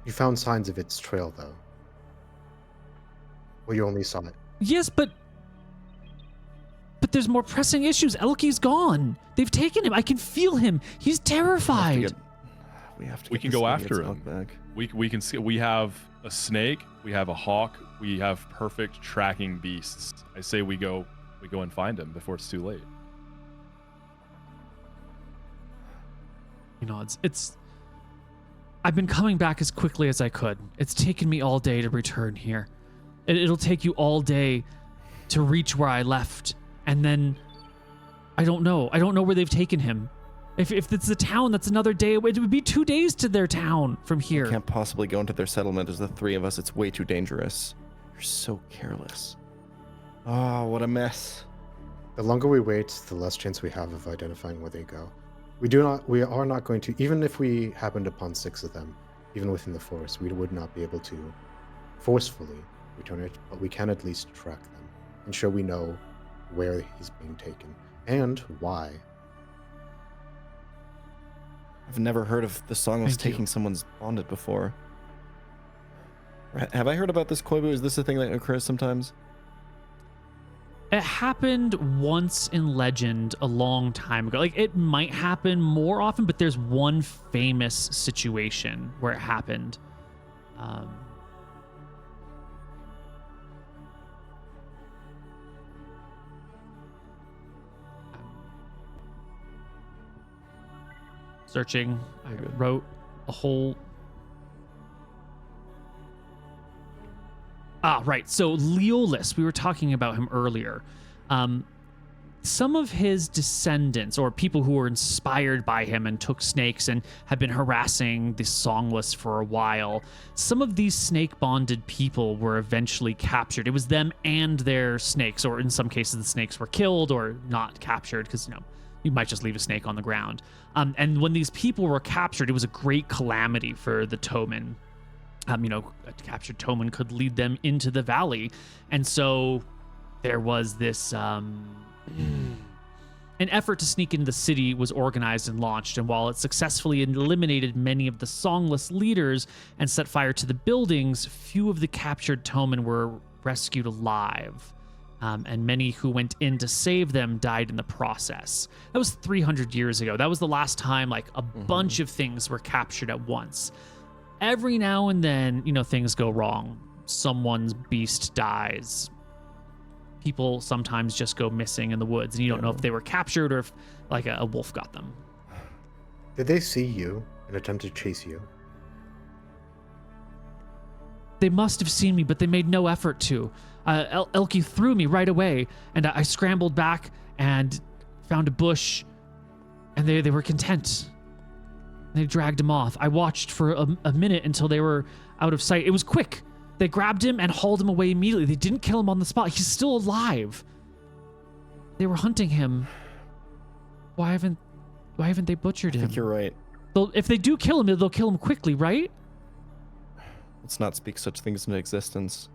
You found signs of its trail, though. Or you only saw it? Yes, but there's more pressing issues. Elky's gone. They've taken him. I can feel him. He's terrified. We have to. We get can this go idiot's after hawk him. back. We can see. We have a snake. We have a hawk. We have perfect tracking beasts. I say we go and find him before it's too late. You know, it's. I've been coming back as quickly as I could. It's taken me all day to return here. It'll take you all day to reach where I left, and then I don't know. I don't know where they've taken him. If it's the town, that's another day. It would be 2 days to their town from here. We can't possibly go into their settlement as the three of us. It's way too dangerous. You're so careless. Oh, what a mess. The longer we wait, the less chance we have of identifying where they go. We are not going to, even if we happened upon 6 of them, even within the forest, we would not be able to forcefully return it, but we can at least track them and show we know where he's being taken and why. I've never heard of the song of Thank you. taking someone's bonded before. Have I heard about this, Koibu? Is this a thing that occurs sometimes? It happened once in Legend a long time ago. Like, it might happen more often, but there's one famous situation where it happened. Searching, I wrote a whole... Right. So Leolis, we were talking about him earlier. Some of his descendants, or people who were inspired by him and took snakes and have been harassing the Songless for a while, some of these snake-bonded people were eventually captured. It was them and their snakes, or in some cases the snakes were killed or not captured, because, you might just leave a snake on the ground. And when these people were captured, it was a great calamity for the Tomen. A captured Tomen could lead them into the valley. And so there was this... An effort to sneak into the city was organized and launched, and while it successfully eliminated many of the songless leaders and set fire to the buildings, few of the captured Tomen were rescued alive. And many who went in to save them died in the process. That was 300 years ago. That was the last time a bunch of things were captured at once. Every now and then, things go wrong. Someone's beast dies. People sometimes just go missing in the woods, and you don't know if they were captured or if a wolf got them. Did they see you and attempt to chase you? They must have seen me, but they made no effort to. Elkie threw me right away, and I scrambled back and found a bush, and they were content. They dragged him off. I watched for a minute until they were out of sight. It was quick. They grabbed him and hauled him away immediately. They didn't kill him on the spot. He's still alive. They were hunting him. Why haven't they butchered him? I think you're right. If they do kill him, they'll kill him quickly, right? Let's not speak such things into existence.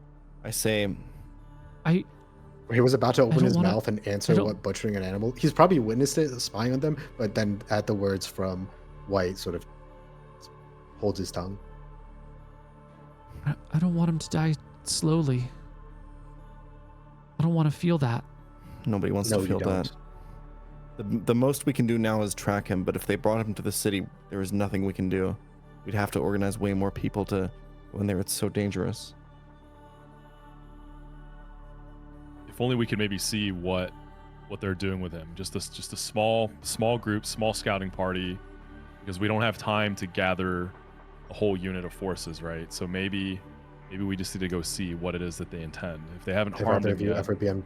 I say... He was about to open his wanna- mouth and answer what butchering an animal. He's probably witnessed it, spying on them, but then at the words from White, sort of holds his tongue. I don't want him to die slowly. I don't want to feel that. Nobody wants No, to you feel don't. that. The most we can do now is track him, but if they brought him to the city, there is nothing we can do. We'd have to organize way more people to go in there. It's so dangerous. If only we could maybe see what they're doing with him. Just a small group, small scouting party, because we don't have time to gather a whole unit of forces, right? So maybe we just need to go see what it is that they intend. If they haven't Have harmed either him of you yet, ever been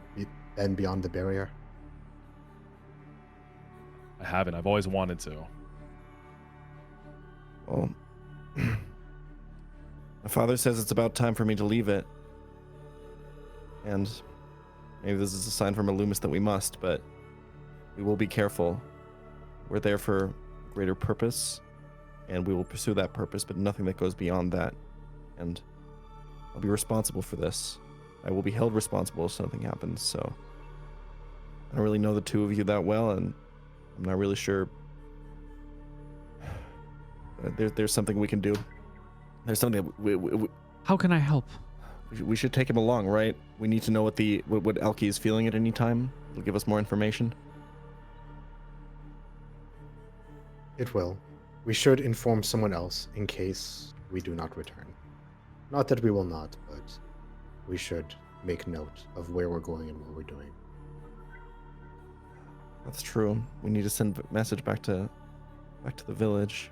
beyond the barrier? I haven't. I've always wanted to. Well, my father says it's about time for me to leave it. And maybe this is a sign from Illumis that we must, but we will be careful. We're there for a greater purpose, and we will pursue that purpose, but nothing that goes beyond that. And I'll be responsible for this. I will be held responsible if something happens, so I don't really know the two of you that well, and I'm not really sure. There's something we can do. There's something we How can I help? we should take him along, right? We need to know what Elkie is feeling at any time. It'll give us more information. It will. we should inform someone else in case we do not return. Not that we will not, but we should make note of where we're going and what we're doing. That's true. We need to send a message back to the village.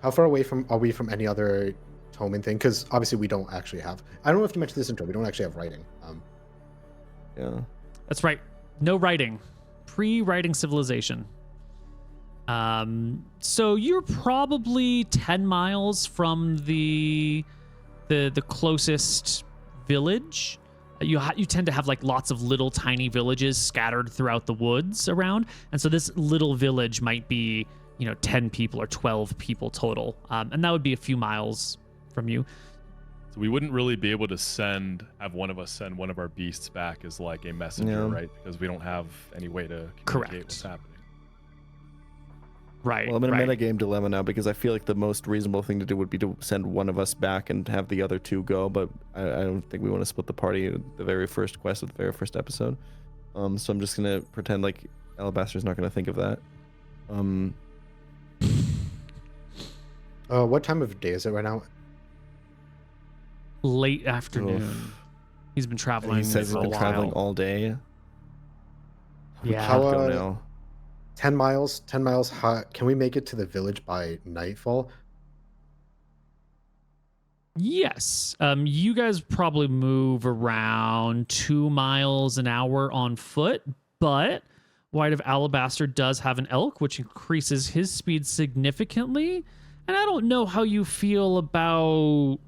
How far away are we from any other Tomen thing? Because obviously we don't actually have. I don't know if you mentioned this intro. We don't actually have writing. Yeah. That's right. No writing. Pre-writing civilization. So you're probably 10 miles from the closest village. You tend to have like lots of little tiny villages scattered throughout the woods around, and so this little village might be 10 people or 12 people total, and that would be a few miles from you. So we wouldn't really be able to have one of us send one of our beasts back as like a messenger, Yeah. right? Because we don't have any way to communicate Correct. what's happening. Right. Well, I'm in a right. metagame dilemma now because I feel like the most reasonable thing to do would be to send one of us back and have the other two go, but I don't think we want to split the party at the very first quest of the very first episode. So I'm just gonna pretend like Alabaster's not gonna think of that. What time of day is it right now? Late afternoon. Oof. He's been traveling He says he's for a been while. traveling all day. Yeah. How, Go now. 10 miles. 10 miles. Can we make it to the village by nightfall? Yes. You guys probably move around 2 miles an hour on foot, but White of Alabaster does have an elk, which increases his speed significantly. And I don't know how you feel about,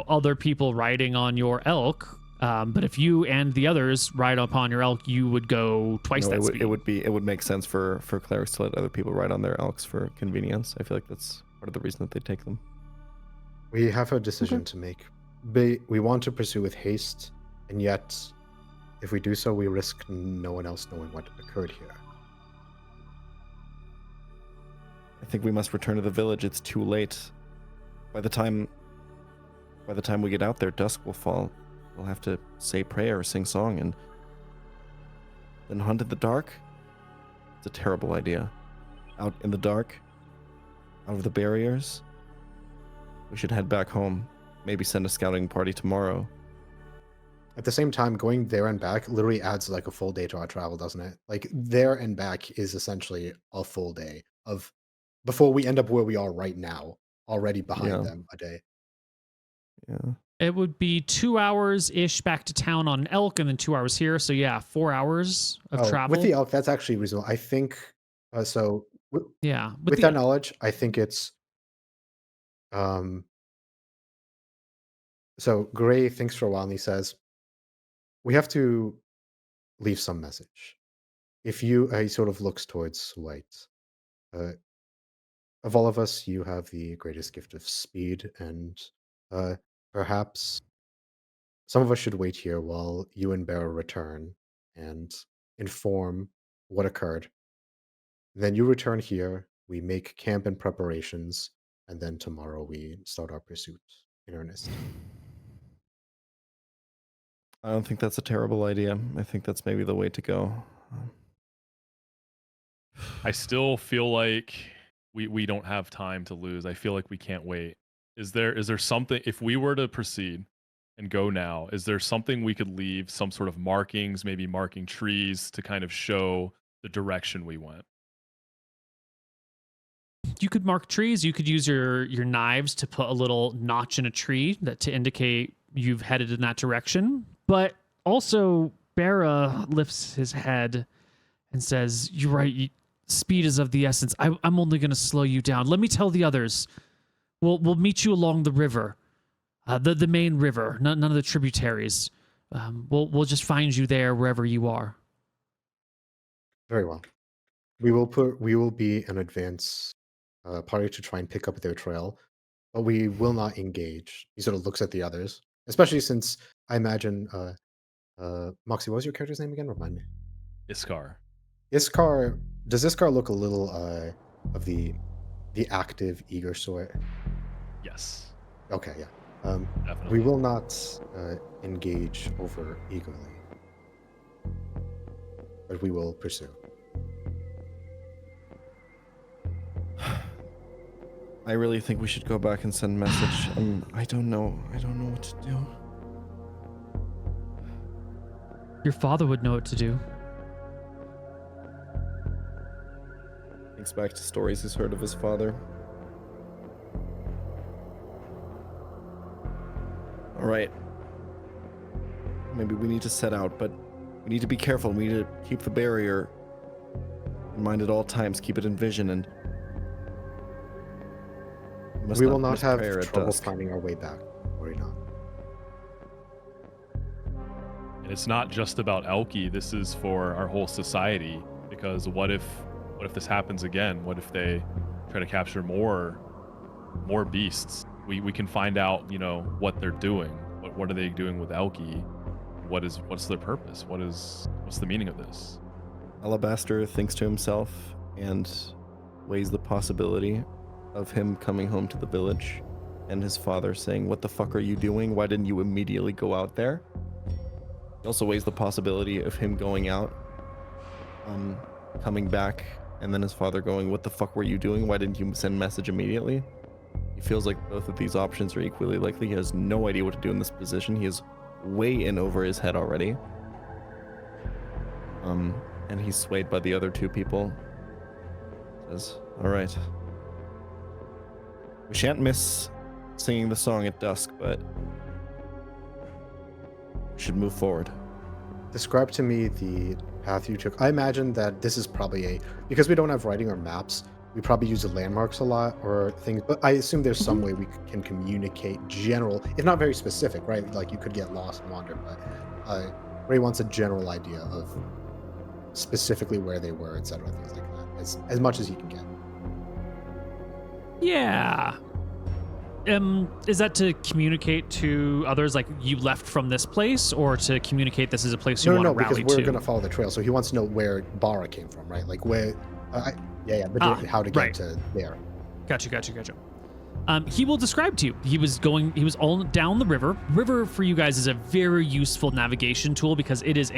other people riding on your elk. But if you and the others ride upon your elk, you would go twice that speed. It would make sense for clerics to let other people ride on their elks for convenience. I feel like that's part of the reason that they take them. We have a decision to make. We want to pursue with haste, and yet, if we do so, we risk no one else knowing what occurred here. I think we must return to the village. It's too late. By the time we get out there, dusk will fall. We'll have to say prayer, sing song, and then hunt in the dark. It's a terrible idea. Out in the dark, out of the barriers. We should head back home. Maybe send a scouting party tomorrow. At the same time, going there and back literally adds like a full day to our travel, doesn't it? Like there and back is essentially a full day of before we end up where we are right now, already behind Yeah. them a day. Yeah. It would be 2 hours-ish back to town on an elk and then 2 hours here. So yeah, 4 hours of travel. With the elk, that's actually reasonable. I think so. Yeah. With that knowledge, I think it's so Gray thinks for a while and he says, we have to leave some message. If you, he sort of looks towards White. Of all of us, you have the greatest gift of speed, and perhaps some of us should wait here while you and Bear return and inform what occurred. Then you return here, we make camp and preparations, and then tomorrow we start our pursuit in earnest. I don't think that's a terrible idea. I think that's maybe the way to go. I still feel like we don't have time to lose. I feel like we can't wait. Is there something, if we were to proceed and go now, is there something we could leave, some sort of markings, maybe marking trees to kind of show the direction we went? You could mark trees. You could use your knives to put a little notch in a tree to indicate you've headed in that direction. But also, Bera lifts his head and says, "You're right. Speed is of the essence. I'm only going to slow you down. Let me tell the others. We'll meet you along the river, the main river. None of the tributaries. We'll just find you there wherever you are." Very well. We will be an advance party to try and pick up their trail, but we will not engage. He sort of looks at the others, especially since I imagine Moxi, what was your character's name again? Remind me. Iskar. Iskar, does Iskar look a little of the active, eager sort? Yes. Okay, yeah. Definitely. We will not engage over eagerly, but we will pursue. I really think we should go back and send a message. I don't know what to do. Your father would know what to do. Thinks back to stories he's heard of his father. All right. Maybe we need to set out, but we need to be careful. We need to keep the barrier in mind at all times. Keep it in vision, and We will not miss have prayer at trouble dusk. finding our way back. Worry not. And it's not just about Elky. This is for our whole society. Because what if this happens again? What if they try to capture more beasts? We can find out, what they're doing. What are they doing with Elky? What's their purpose? What's the meaning of this? Alabaster thinks to himself and weighs the possibility of him coming home to the village and his father saying, "What the fuck are you doing? Why didn't you immediately go out there?" He also weighs the possibility of him going out, coming back, and then his father going, "What the fuck were you doing? Why didn't you send a message immediately?" He feels like both of these options are equally likely. He has no idea what to do in this position. He is way in over his head already. And he's swayed by the other two people. Says, "All right. We shan't miss singing the song at dusk, but we should move forward." Describe to me the path you took. I imagine that this is probably because we don't have writing or maps, we probably use the landmarks a lot or things, but I assume there's some way we can communicate general, if not very specific, right? Like you could get lost and wander, but Ray wants a general idea of specifically where they were, etc., things like that, as much as he can get. Yeah. Is that to communicate to others, like you left from this place, or to communicate this is a place you want to rally because we're to? going to follow the trail. So he wants to know where Bara came from, right? Like where, how to get right. to there. Gotcha. He will describe to you. He was all down the river. River for you guys is a very useful navigation tool because it is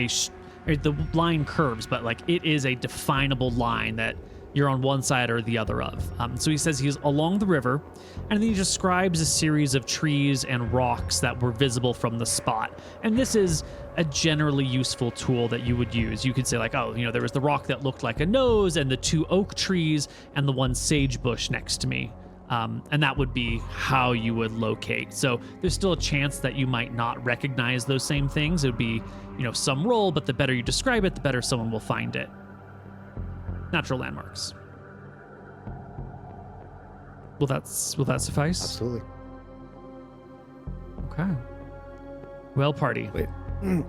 the line curves, but like it is a definable line that you're on one side or the other of. So he says he's along the river, and then he describes a series of trees and rocks that were visible from the spot. And this is a generally useful tool that you would use. You could say like, oh, there was the rock that looked like a nose and the 2 oak trees and the 1 sage bush next to me. And that would be how you would locate. So there's still a chance that you might not recognize those same things. It would be, some roll, but the better you describe it, the better someone will find it. Natural landmarks. Will that suffice? Absolutely. Okay. Well, party. Wait.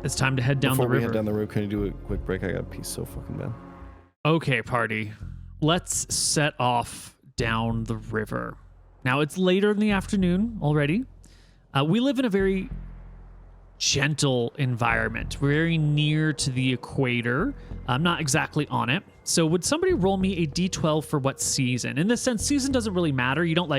It's time to head down Before the we river. head down the road, can you do a quick break? I got a piece so fucking bad. Okay, party. Let's set off down the river. Now, it's later in the afternoon already. We live in a very gentle environment. We're very near to the equator. I'm not exactly on it. So would somebody roll me a D12 for what season? In this sense, season doesn't really matter. You don't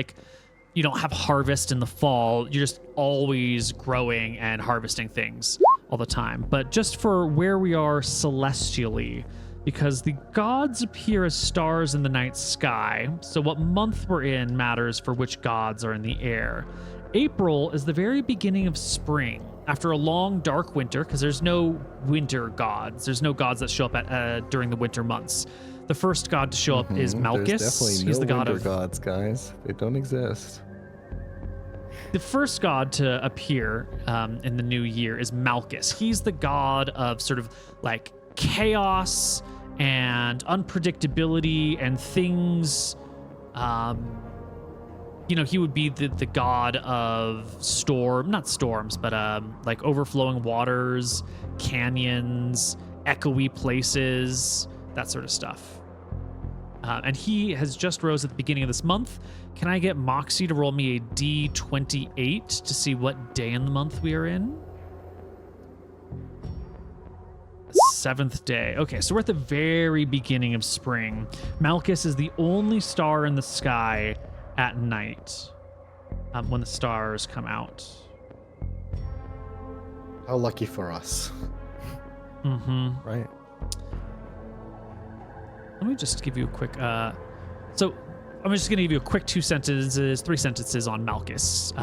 have harvest in the fall. You're just always growing and harvesting things all the time. But just for where we are celestially, because the gods appear as stars in the night sky, so what month we're in matters for which gods are in the air. April is the very beginning of spring. After a long, dark winter, because there's no winter gods. There's no gods that show up during the winter months. The first god to show up is Malchus. There's definitely He's no the god winter of gods, guys. They don't exist. The first god to appear in the new year is Malchus. He's the god of sort of like chaos and unpredictability and things. He would be the god of not storms, but like overflowing waters, canyons, echoey places, that sort of stuff. And he has just rose at the beginning of this month. Can I get Moxi to roll me a D28 to see what day in the month we are in? 7th day. Okay, so we're at the very beginning of spring. Malchus is the only star in the sky at night when the stars come out. How lucky for us. Mm-hmm. Right. Let me just give you a quick... So I'm just going to give you a quick 3 sentences on Malchus.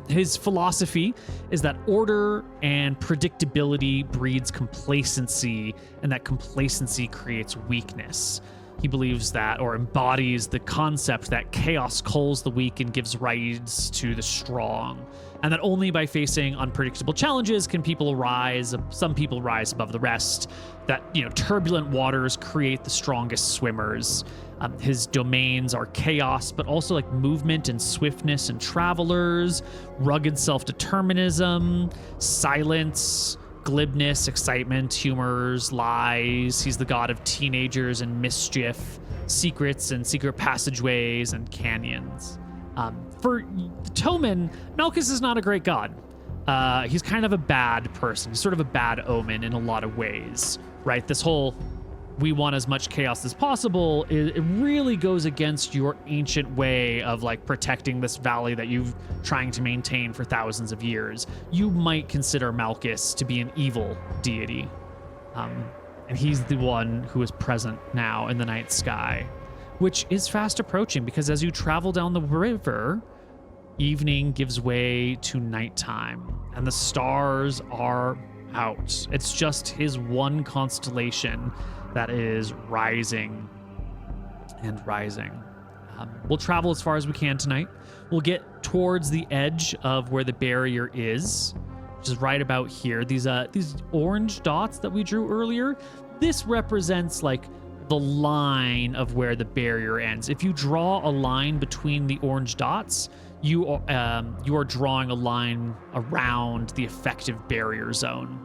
His philosophy is that order and predictability breeds complacency, and that complacency creates weakness. He believes that, or embodies the concept that chaos culls the weak and gives rise to the strong, and that only by facing unpredictable challenges can some people rise above the rest, that, turbulent waters create the strongest swimmers. His domains are chaos, but also like movement and swiftness and travelers, rugged self-determinism, silence, glibness, excitement, humors, lies. He's the god of teenagers and mischief, secrets and secret passageways and canyons. For Tomen, Malchus is not a great god. He's kind of a bad person. He's sort of a bad omen in a lot of ways, right? This whole we want as much chaos as possible, it really goes against your ancient way of like protecting this valley that you've trying to maintain for thousands of years. You might consider Malchus to be an evil deity. And he's the one who is present now in the night sky, which is fast approaching because as you travel down the river, evening gives way to nighttime and the stars are out. It's just his one constellation that is rising and rising. We'll travel as far as we can tonight. We'll get towards the edge of where the barrier is, which is right about here. These orange dots that we drew earlier, this represents like the line of where the barrier ends. If you draw a line between the orange dots, you are drawing a line around the effective barrier zone.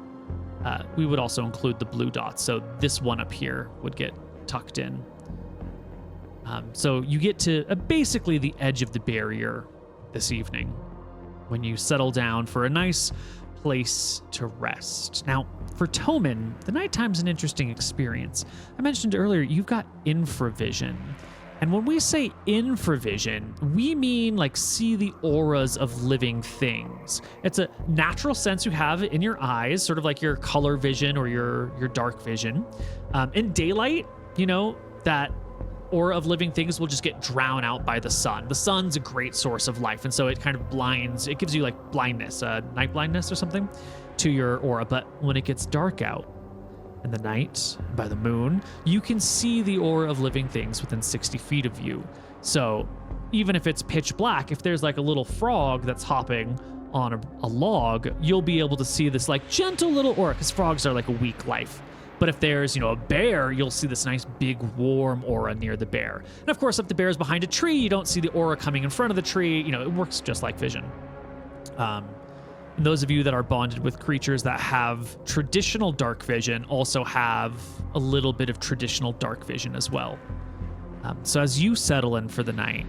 We would also include the blue dots, so this one up here would get tucked in. So you get to basically the edge of the barrier this evening when you settle down for a nice place to rest. Now, for Tomen, the nighttime's an interesting experience. I mentioned earlier, you've got infravision. And when we say infravision, we mean like see the auras of living things. It's a natural sense you have in your eyes, sort of like your color vision or your dark vision. In daylight, that aura of living things will just get drowned out by the sun. The sun's a great source of life, and so it kind of blinds, it gives you like blindness, night blindness or something to your aura. But when it gets dark out, in the night, by the moon, you can see the aura of living things within 60 feet of you. So even if it's pitch black, if there's like a little frog that's hopping on a log, you'll be able to see this like gentle little aura, because frogs are like a weak life. But if there's, a bear, you'll see this nice big warm aura near the bear. And of course, if the bear is behind a tree, you don't see the aura coming in front of the tree. It works just like vision. And those of you that are bonded with creatures that have traditional dark vision also have a little bit of traditional dark vision as well. So as you settle in for the night,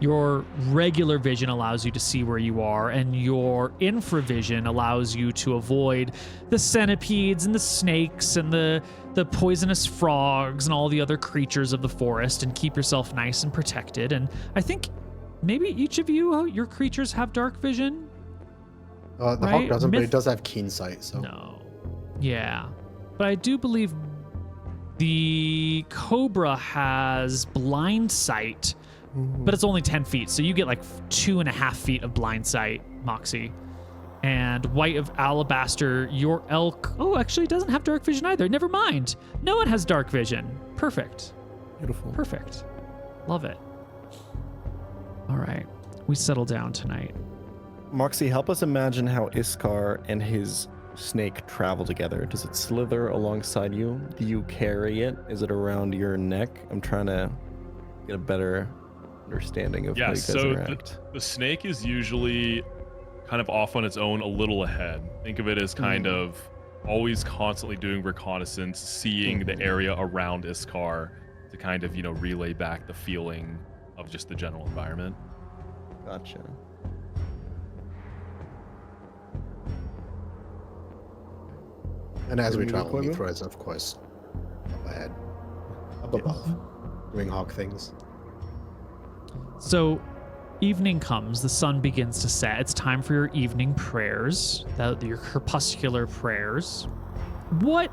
your regular vision allows you to see where you are, and your infravision allows you to avoid the centipedes and the snakes and the poisonous frogs and all the other creatures of the forest, and keep yourself nice and protected. And I think maybe each of you, your creatures have dark vision. The right? hawk doesn't, but it does have keen sight. So no, yeah, but I do believe the cobra has blind sight, but it's only 10 feet, so you get like 2.5 feet of blind sight, Moxi. And white of alabaster, your elk, actually doesn't have dark vision either. Never mind. No one has dark vision. Perfect. Beautiful. Perfect. Love it. All right, we settle down tonight. Moxi, help us imagine how Iskar and his snake travel together. Does it slither alongside you? Do you carry it? Is it around your neck? I'm trying to get a better understanding of how you guys interact. The snake is usually kind of off on its own, a little ahead. Think of it as kind of always constantly doing reconnaissance, seeing the area around Iskar to kind of, relay back the feeling of just the general environment. Gotcha. And as we Koibu? travel, Mithra is, of course, up ahead, up above, doing hawk things. So evening comes, the sun begins to set. It's time for your evening prayers, your crepuscular prayers. What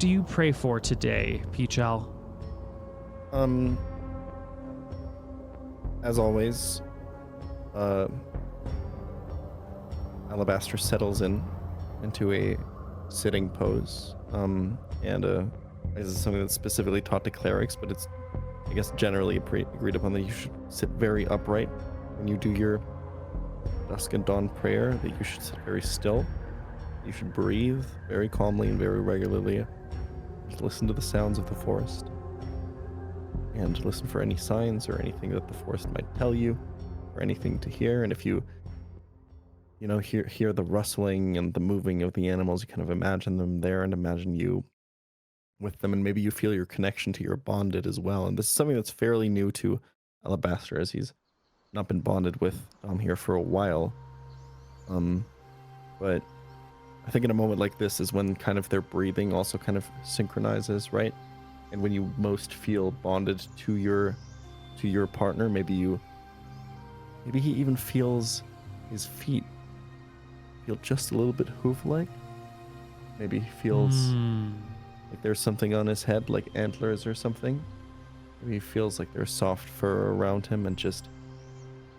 do you pray for today, Peachal? as always, Alabaster settles into a sitting pose. This is something that's specifically taught to clerics, but it's, I guess, generally agreed upon that you should sit very upright when you do your dusk and dawn prayer, that you should sit very still. You should breathe very calmly and very regularly. Just listen to the sounds of the forest. And listen for any signs or anything that the forest might tell you, or anything to hear. And if you hear the rustling and the moving of the animals, you kind of imagine them there and imagine you with them, and maybe you feel your connection to your bonded as well. And this is something that's fairly new to Alabaster, as he's not been bonded with here for a while. But I think in a moment like this is when kind of their breathing also kind of synchronizes, right? And when you most feel bonded to your partner, maybe he even feels his feet feel just a little bit hoof-like. Maybe he feels like there's something on his head, like antlers or something. Maybe he feels like there's soft fur around him, and just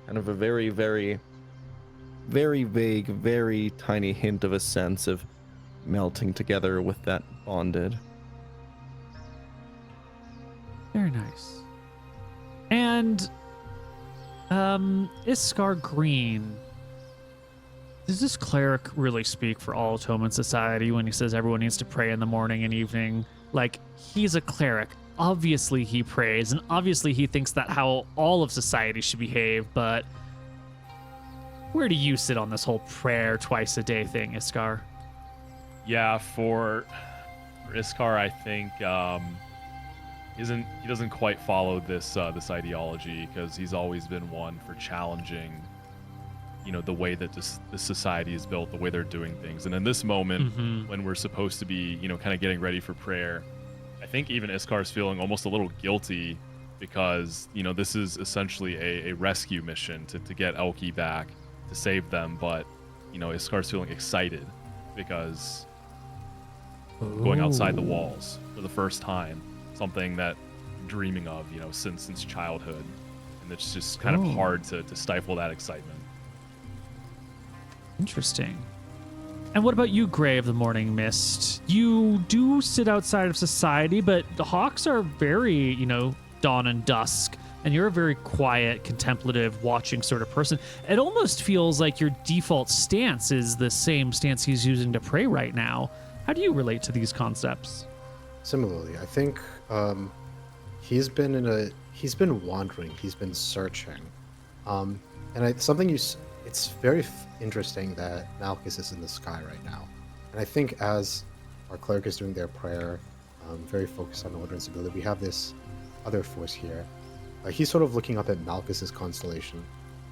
kind of a very, very, very vague, very tiny hint of a sense of melting together with that bonded. Very nice. And Iskar Green, does this cleric really speak for all Tomen society when he says everyone needs to pray in the morning and evening? Like, he's a cleric. Obviously he prays, and obviously he thinks that how all of society should behave, but where do you sit on this whole prayer twice a day thing, Iskar? Yeah, for Iskar, I think he doesn't quite follow this ideology, because he's always been one for challenging, the way that this society is built, the way they're doing things. And in this moment, when we're supposed to be, kind of getting ready for prayer, I think even Iskar's feeling almost a little guilty, because, this is essentially a rescue mission to get Elki back, to save them. But, Iskar's feeling excited because going outside the walls for the first time, something that I'm dreaming of, since childhood. And it's just kind of hard to stifle that excitement. Interesting. And what about you, Gray of the Morning Mist? You do sit outside of society, but the Hawks are very, dawn and dusk, and you're a very quiet, contemplative, watching sort of person. It almost feels like your default stance is the same stance he's using to pray right now. How do you relate to these concepts? Similarly, I think he's been wandering, he's been searching, it's very interesting that Malchus is in the sky right now. And I think as our cleric is doing their prayer, very focused on order and stability, we have this other force here. He's sort of looking up at Malchus's constellation.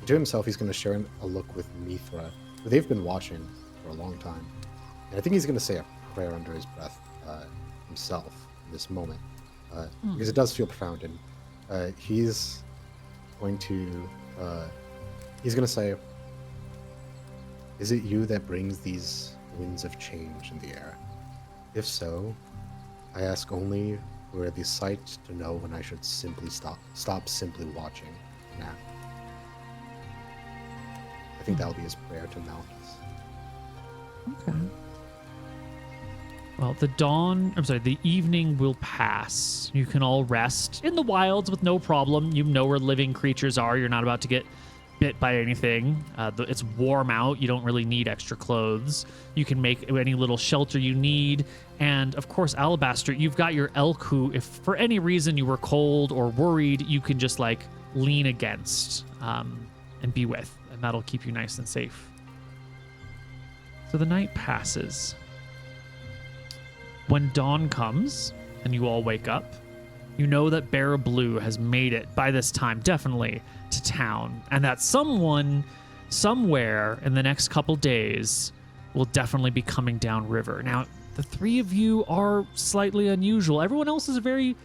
To himself, he's going to share a look with Mithra, who they've been watching for a long time. And I think he's going to say a prayer under his breath himself in this moment, because it does feel profound. And he's going to say, "Is it you that brings these winds of change in the air? If so, I ask only for the sight to know when I should simply stop simply watching now." I think that'll be his prayer to Malchus. Okay. Well, the evening will pass. You can all rest in the wilds with no problem. You know where living creatures are. You're not about to get bit by anything. It's warm out. You don't really need extra clothes. You can make any little shelter you need. And of course, Alabaster, you've got your elk who, if for any reason you were cold or worried, you can just lean against and be with, and that'll keep you nice and safe. So the night passes. When dawn comes and you all wake up, you know that Bear Blue has made it by this time, definitely, to town, and that someone, somewhere in the next couple days, will definitely be coming down river. Now, the three of you are slightly unusual. Everyone else is very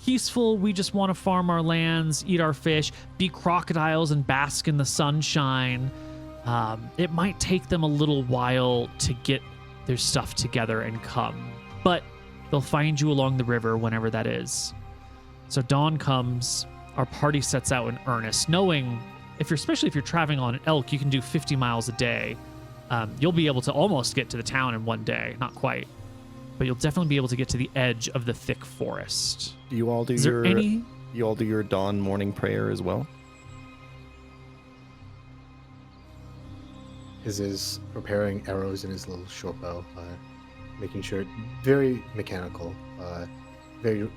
peaceful. We just want to farm our lands, eat our fish, be crocodiles, and bask in the sunshine. It might take them a little while to get their stuff together and come, but they'll find you along the river whenever that is. So dawn comes, our party sets out in earnest, knowing especially if you're traveling on an elk, you can do 50 miles a day. You'll be able to almost get to the town in one day, not quite, but you'll definitely be able to get to the edge of the thick forest. Do you all do you all do your dawn morning prayer as well? Is preparing arrows in his little short bow, making sure very mechanical, very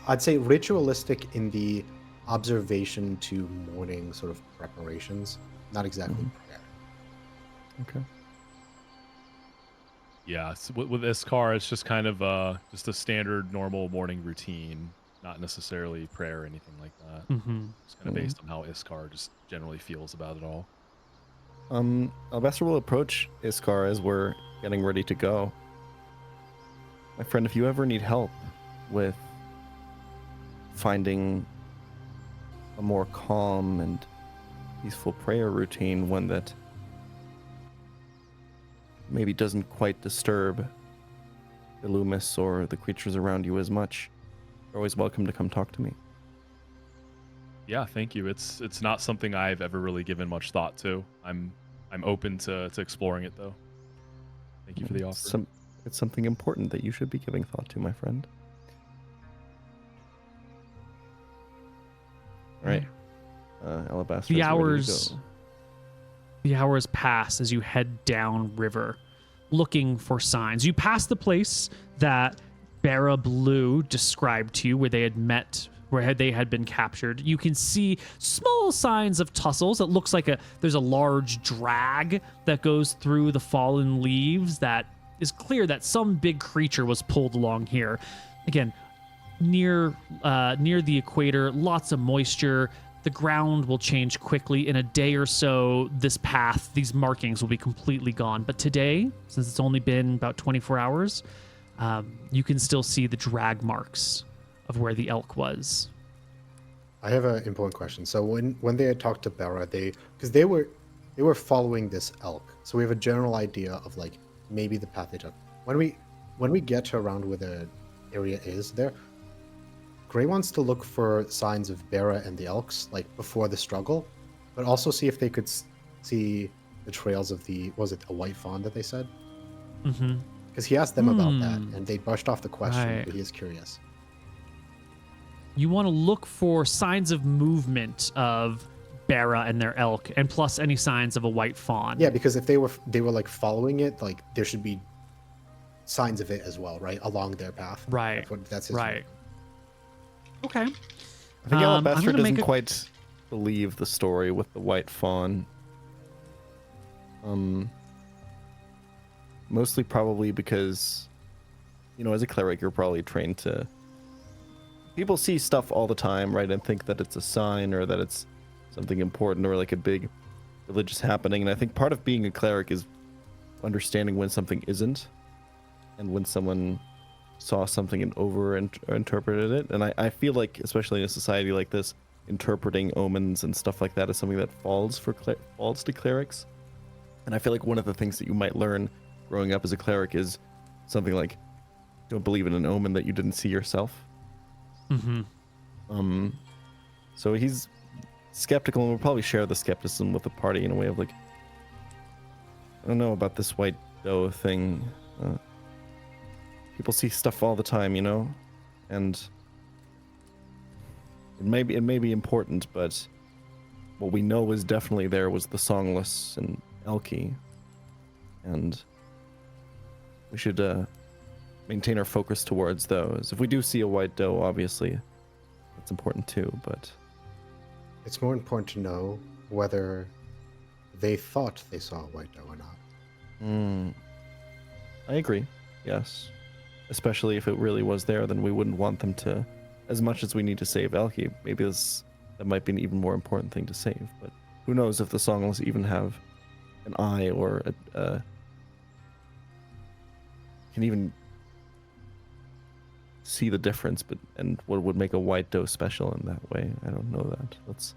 I'd say ritualistic in the observation to morning sort of preparations, not exactly prayer. Okay. Yeah, so with Iskar, it's just kind of just a standard normal morning routine, not necessarily prayer or anything like that. It's kind of based on how Iskar just generally feels about it all. Albester will approach Iskar as we're getting ready to go. My friend, if you ever need help with finding a more calm and peaceful prayer routine, one that maybe doesn't quite disturb Illumis or the creatures around you as much, you're always welcome to come talk to me. Yeah, thank you. It's not something I've ever really given much thought to. I'm open to exploring it though. Thank you for the offer. It's something important that you should be giving thought to, my friend. All right. Alabaster. The hours pass as you head down river, looking for signs. You pass the place that Barra Blue described to you, where they had met, where they had been captured. You can see small signs of tussles. It looks like there's a large drag that goes through the fallen leaves. That is clear that some big creature was pulled along here. Again, near the equator, lots of moisture. The ground will change quickly. In a day or so, this path, these markings will be completely gone. But today, since it's only been about 24 hours, you can still see the drag marks of where the elk was. I have an important question. So when they had talked to Barra, because they were following this elk, so we have a general idea of like maybe the path they took. When we get to around where the area is there, Gray wants to look for signs of Barra and the elks, like before the struggle, but also see if they could see the trails of was it a white fawn that they said? Mm-hmm. Because he asked them about that, and they brushed off the question, Right. but he is curious. You want to look for signs of movement of Barra and their elk, and plus any signs of a white fawn. Yeah, because if they were like following it, like there should be signs of it as well, right, along their path. Right. That's his right. Okay. I think I'm Alabaster gonna doesn't quite believe the story with the white fawn. Mostly probably because, as a cleric, you're probably trained to... People see stuff all the time, right, and think that it's a sign or that it's something important or like a big religious happening. And I think part of being a cleric is understanding when something isn't and when someone saw something and over-interpreted it. And I feel like, especially in a society like this, interpreting omens and stuff like that is something that falls to clerics. And I feel like one of the things that you might learn growing up as a cleric is something like, don't believe in an omen that you didn't see yourself. Mm-hmm. So he's skeptical, and we'll probably share the skepticism with the party in a way of like, I don't know about this white doe thing. People see stuff all the time, and it may be important, but what we know was definitely there was the Songless and Elky, and we should maintain our focus towards those. If we do see a white doe, obviously, that's important too, but... It's more important to know whether they thought they saw a white doe or not. I agree, yes. Especially if it really was there, then we wouldn't want them to... As much as we need to save Elky, maybe that might be an even more important thing to save, but who knows if the Songless even have an eye or can even see the difference, and what would make a white doe special in that way. I don't know that. Let's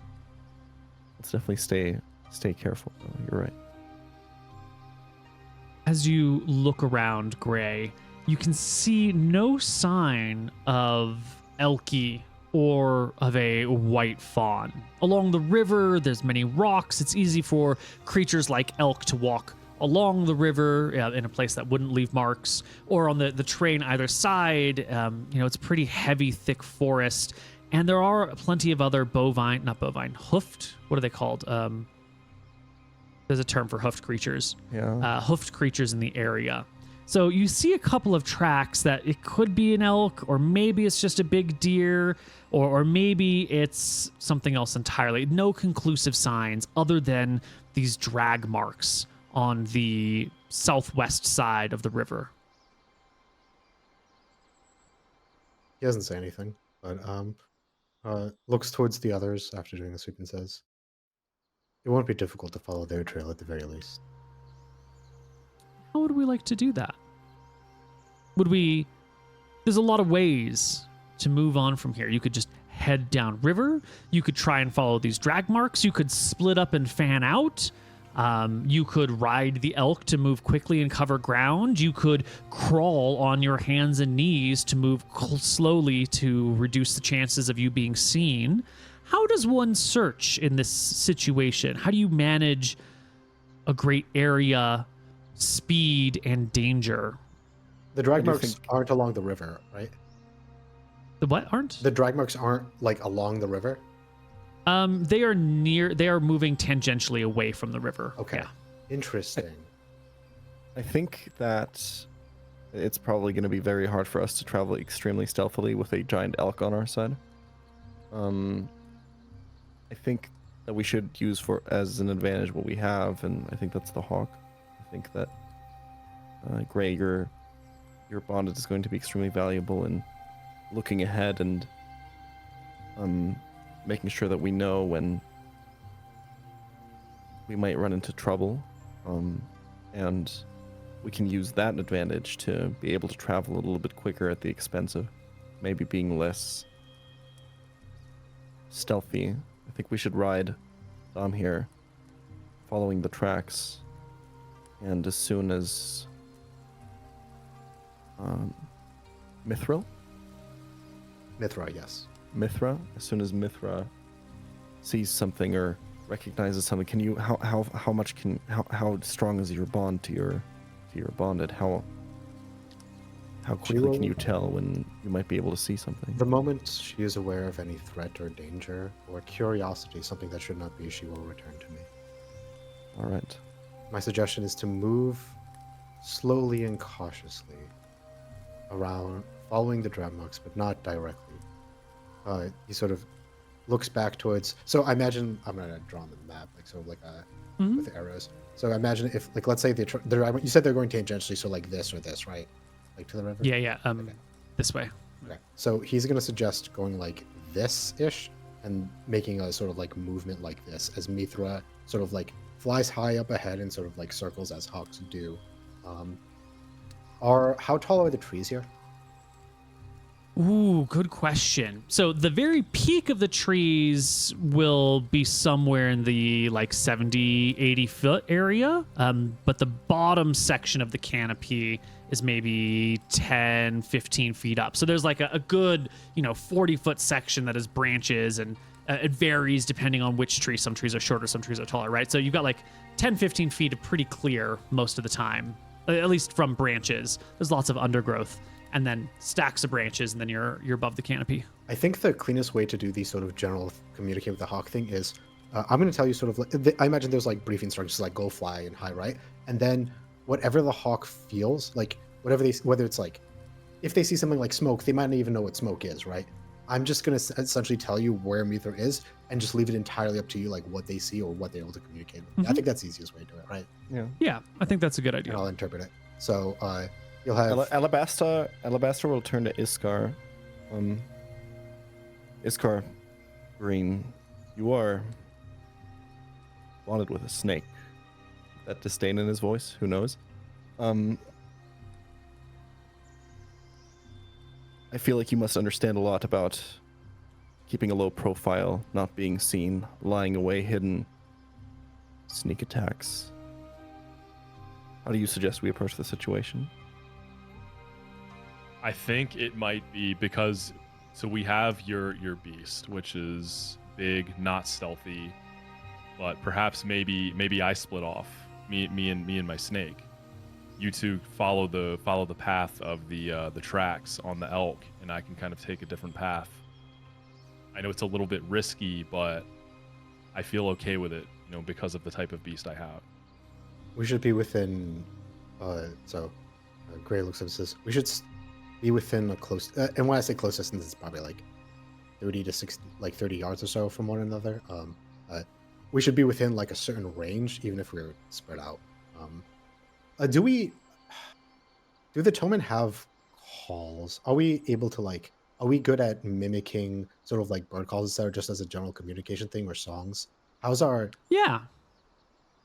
definitely stay careful. You're right. As you look around, Gray, you can see no sign of Elky or of a white fawn. Along the river, there's many rocks. It's easy for creatures like elk to walk along the river in a place that wouldn't leave marks, or on the terrain either side. It's pretty heavy, thick forest, and there are plenty of other hoofed. What are they called? There's a term for hoofed creatures. Yeah. Hoofed creatures in the area. So you see a couple of tracks that it could be an elk, or maybe it's just a big deer, or maybe it's something else entirely. No conclusive signs other than these drag marks on the southwest side of the river. He doesn't say anything, but looks towards the others after doing the sweep and says, "It won't be difficult to follow their trail at the very least." How would we like to do that? There's a lot of ways to move on from here. You could just head downriver. You could try and follow these drag marks. You could split up and fan out. You could ride the elk to move quickly and cover ground. You could crawl on your hands and knees to move slowly to reduce the chances of you being seen. How does one search in this situation? How do you manage a great area, speed, and danger? The drag do you marks think- aren't along the river, right? The what aren't? The drag marks aren't like along the river. They are moving tangentially away from the river. Okay. Yeah. Interesting. I think that it's probably going to be very hard for us to travel extremely stealthily with a giant elk on our side. I think that we should use as an advantage what we have, and I think that's the hawk. I think that Gray, your bonded is going to be extremely valuable in looking ahead and making sure that we know when we might run into trouble, and we can use that advantage to be able to travel a little bit quicker at the expense of maybe being less stealthy. I think we should ride Dom here, following the tracks, and as soon as Mithril, yes. as soon as Mithra sees something or recognizes something, can you how strong is your bond to your bonded? How quickly can you tell when you might be able to see something? The moment she is aware of any threat or danger or curiosity, something that should not be, she will return to me. All right. My suggestion is to move slowly and cautiously around, following the drag marks, but not directly. He sort of looks back towards. So I imagine I'm gonna draw on the map, like so, like with arrows. So I imagine if, like, let's say you said they're going tangentially, so like this or this, right? Like to the river. Yeah. Okay. This way. Okay. So he's gonna suggest going like this-ish and making a sort of like movement like this as Mithra sort of like flies high up ahead and sort of like circles as hawks do. How tall are the trees here? Ooh, good question. So the very peak of the trees will be somewhere in the like 70, 80 foot area. But the bottom section of the canopy is maybe 10, 15 feet up. So there's like a good, 40-foot section that is branches, and it varies depending on which tree. Some trees are shorter, some trees are taller, right? So you've got like 10, 15 feet of pretty clear most of the time, at least from branches. There's lots of undergrowth, and then stacks of branches, and then you're above the canopy. I think the cleanest way to do these sort of general communicate with the hawk thing is, I'm going to tell you sort of like, I imagine there's like brief instructions like go fly and high, right? And then whatever the hawk feels, like whether it's like, if they see something like smoke, they might not even know what smoke is, right? I'm just going to essentially tell you where Mithra is and just leave it entirely up to you, like what they see or what they're able to communicate with. I think that's the easiest way to do it, right? Yeah, I think that's a good idea. And I'll interpret it. So you'll have... Alabaster will turn to Iskar. Iskar, Green, you are bonded with a snake. That disdain in his voice, who knows? I feel like you must understand a lot about keeping a low profile, not being seen, lying away hidden, sneak attacks. How do you suggest we approach the situation? I think it might be because So we have your beast, which is big, not stealthy, but perhaps maybe I split off. Me and my snake. You two follow the path of the tracks on the elk, and I can kind of take a different path. I know it's a little bit risky, but I feel okay with it, because of the type of beast I have. We should be within. Gray looks up and says, "We should be within a close." And when I say close distance, it's probably like 30 to 60, like 30 yards or so from one another. We should be within like a certain range, even if we're spread out. Do the Tomen have calls? Are we able to like? Are we good at mimicking sort of like bird calls instead, or just as a general communication thing, or songs? How's our? Yeah,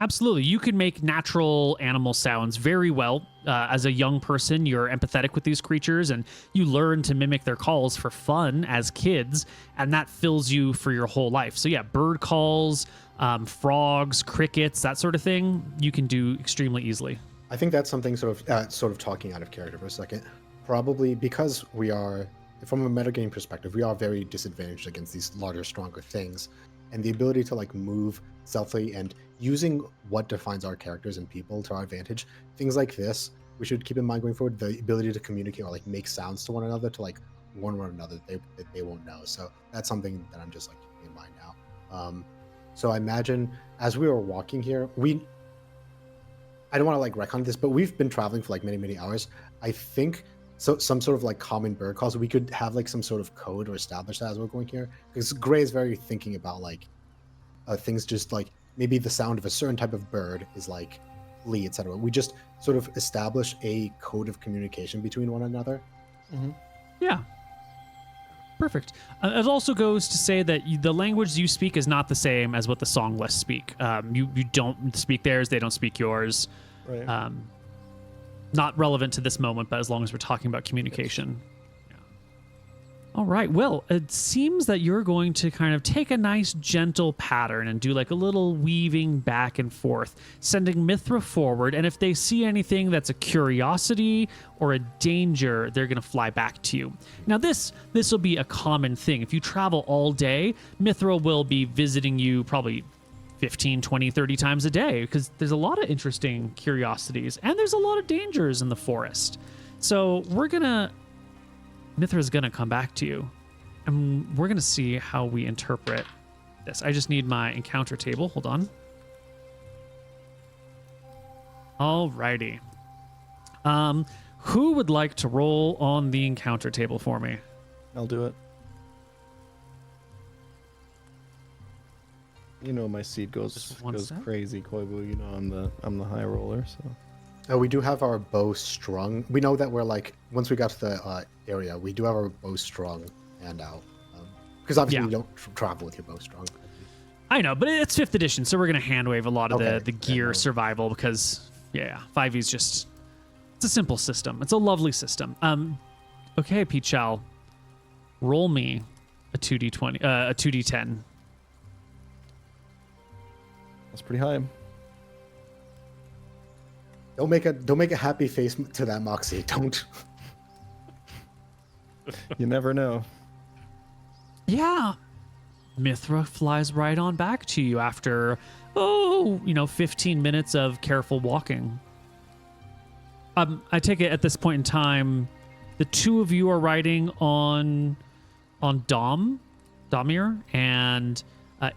absolutely. You can make natural animal sounds very well. As a young person, you're empathetic with these creatures, and you learn to mimic their calls for fun as kids, and that fills you for your whole life. So yeah, bird calls, frogs, crickets, that sort of thing, you can do extremely easily. I think that's something sort of talking out of character for a second. Probably because we are, from a metagame perspective, we are very disadvantaged against these larger, stronger things, and the ability to like move stealthily and using what defines our characters and people to our advantage. Things like this, we should keep in mind going forward. The ability to communicate or like make sounds to one another to like warn one another that they won't know. So that's something that I'm just like keeping in mind now. So I imagine as we were walking here, I don't want to like retcon this, but we've been traveling for like many, many hours. I think some sort of like common bird calls. We could have like some sort of code or establish that as we're going here. Because Gray is very thinking about like things just like maybe the sound of a certain type of bird is like Lee, etc. We just sort of establish a code of communication between one another. Mm-hmm. Yeah. Perfect. It also goes to say that the language you speak is not the same as what the songless speak. You don't speak theirs, they don't speak yours. Right. Not relevant to this moment, but as long as we're talking about communication. Yeah. All right. Well, it seems that you're going to kind of take a nice gentle pattern and do like a little weaving back and forth, sending Mithra forward. And if they see anything that's a curiosity or a danger, they're going to fly back to you. Now, this will be a common thing. If you travel all day, Mithra will be visiting you probably 15, 20, 30 times a day because there's a lot of interesting curiosities and there's a lot of dangers in the forest. So Mithra's gonna come back to you and we're gonna see how we interpret this. I just need my encounter table. Hold on. Alrighty. Who would like to roll on the encounter table for me? I'll do it. You know my seed goes crazy, Koibu. You know I'm the high roller, so. We do have our bow strung. We know that we're like once we got to the area, we do have our bow strung and out because obviously you don't travel with your bow strung. I know, but it's 5th edition, so we're gonna hand wave a lot of the gear survival because 5e's just it's a simple system. It's a lovely system. Okay, Pete Chow, roll me a 2d20, a 2d10. That's pretty high. Don't make a happy face to that, Moxi. Don't. You never know. Yeah. Mithra flies right on back to you after 15 minutes of careful walking. I take it at this point in time, the two of you are riding on Domir, and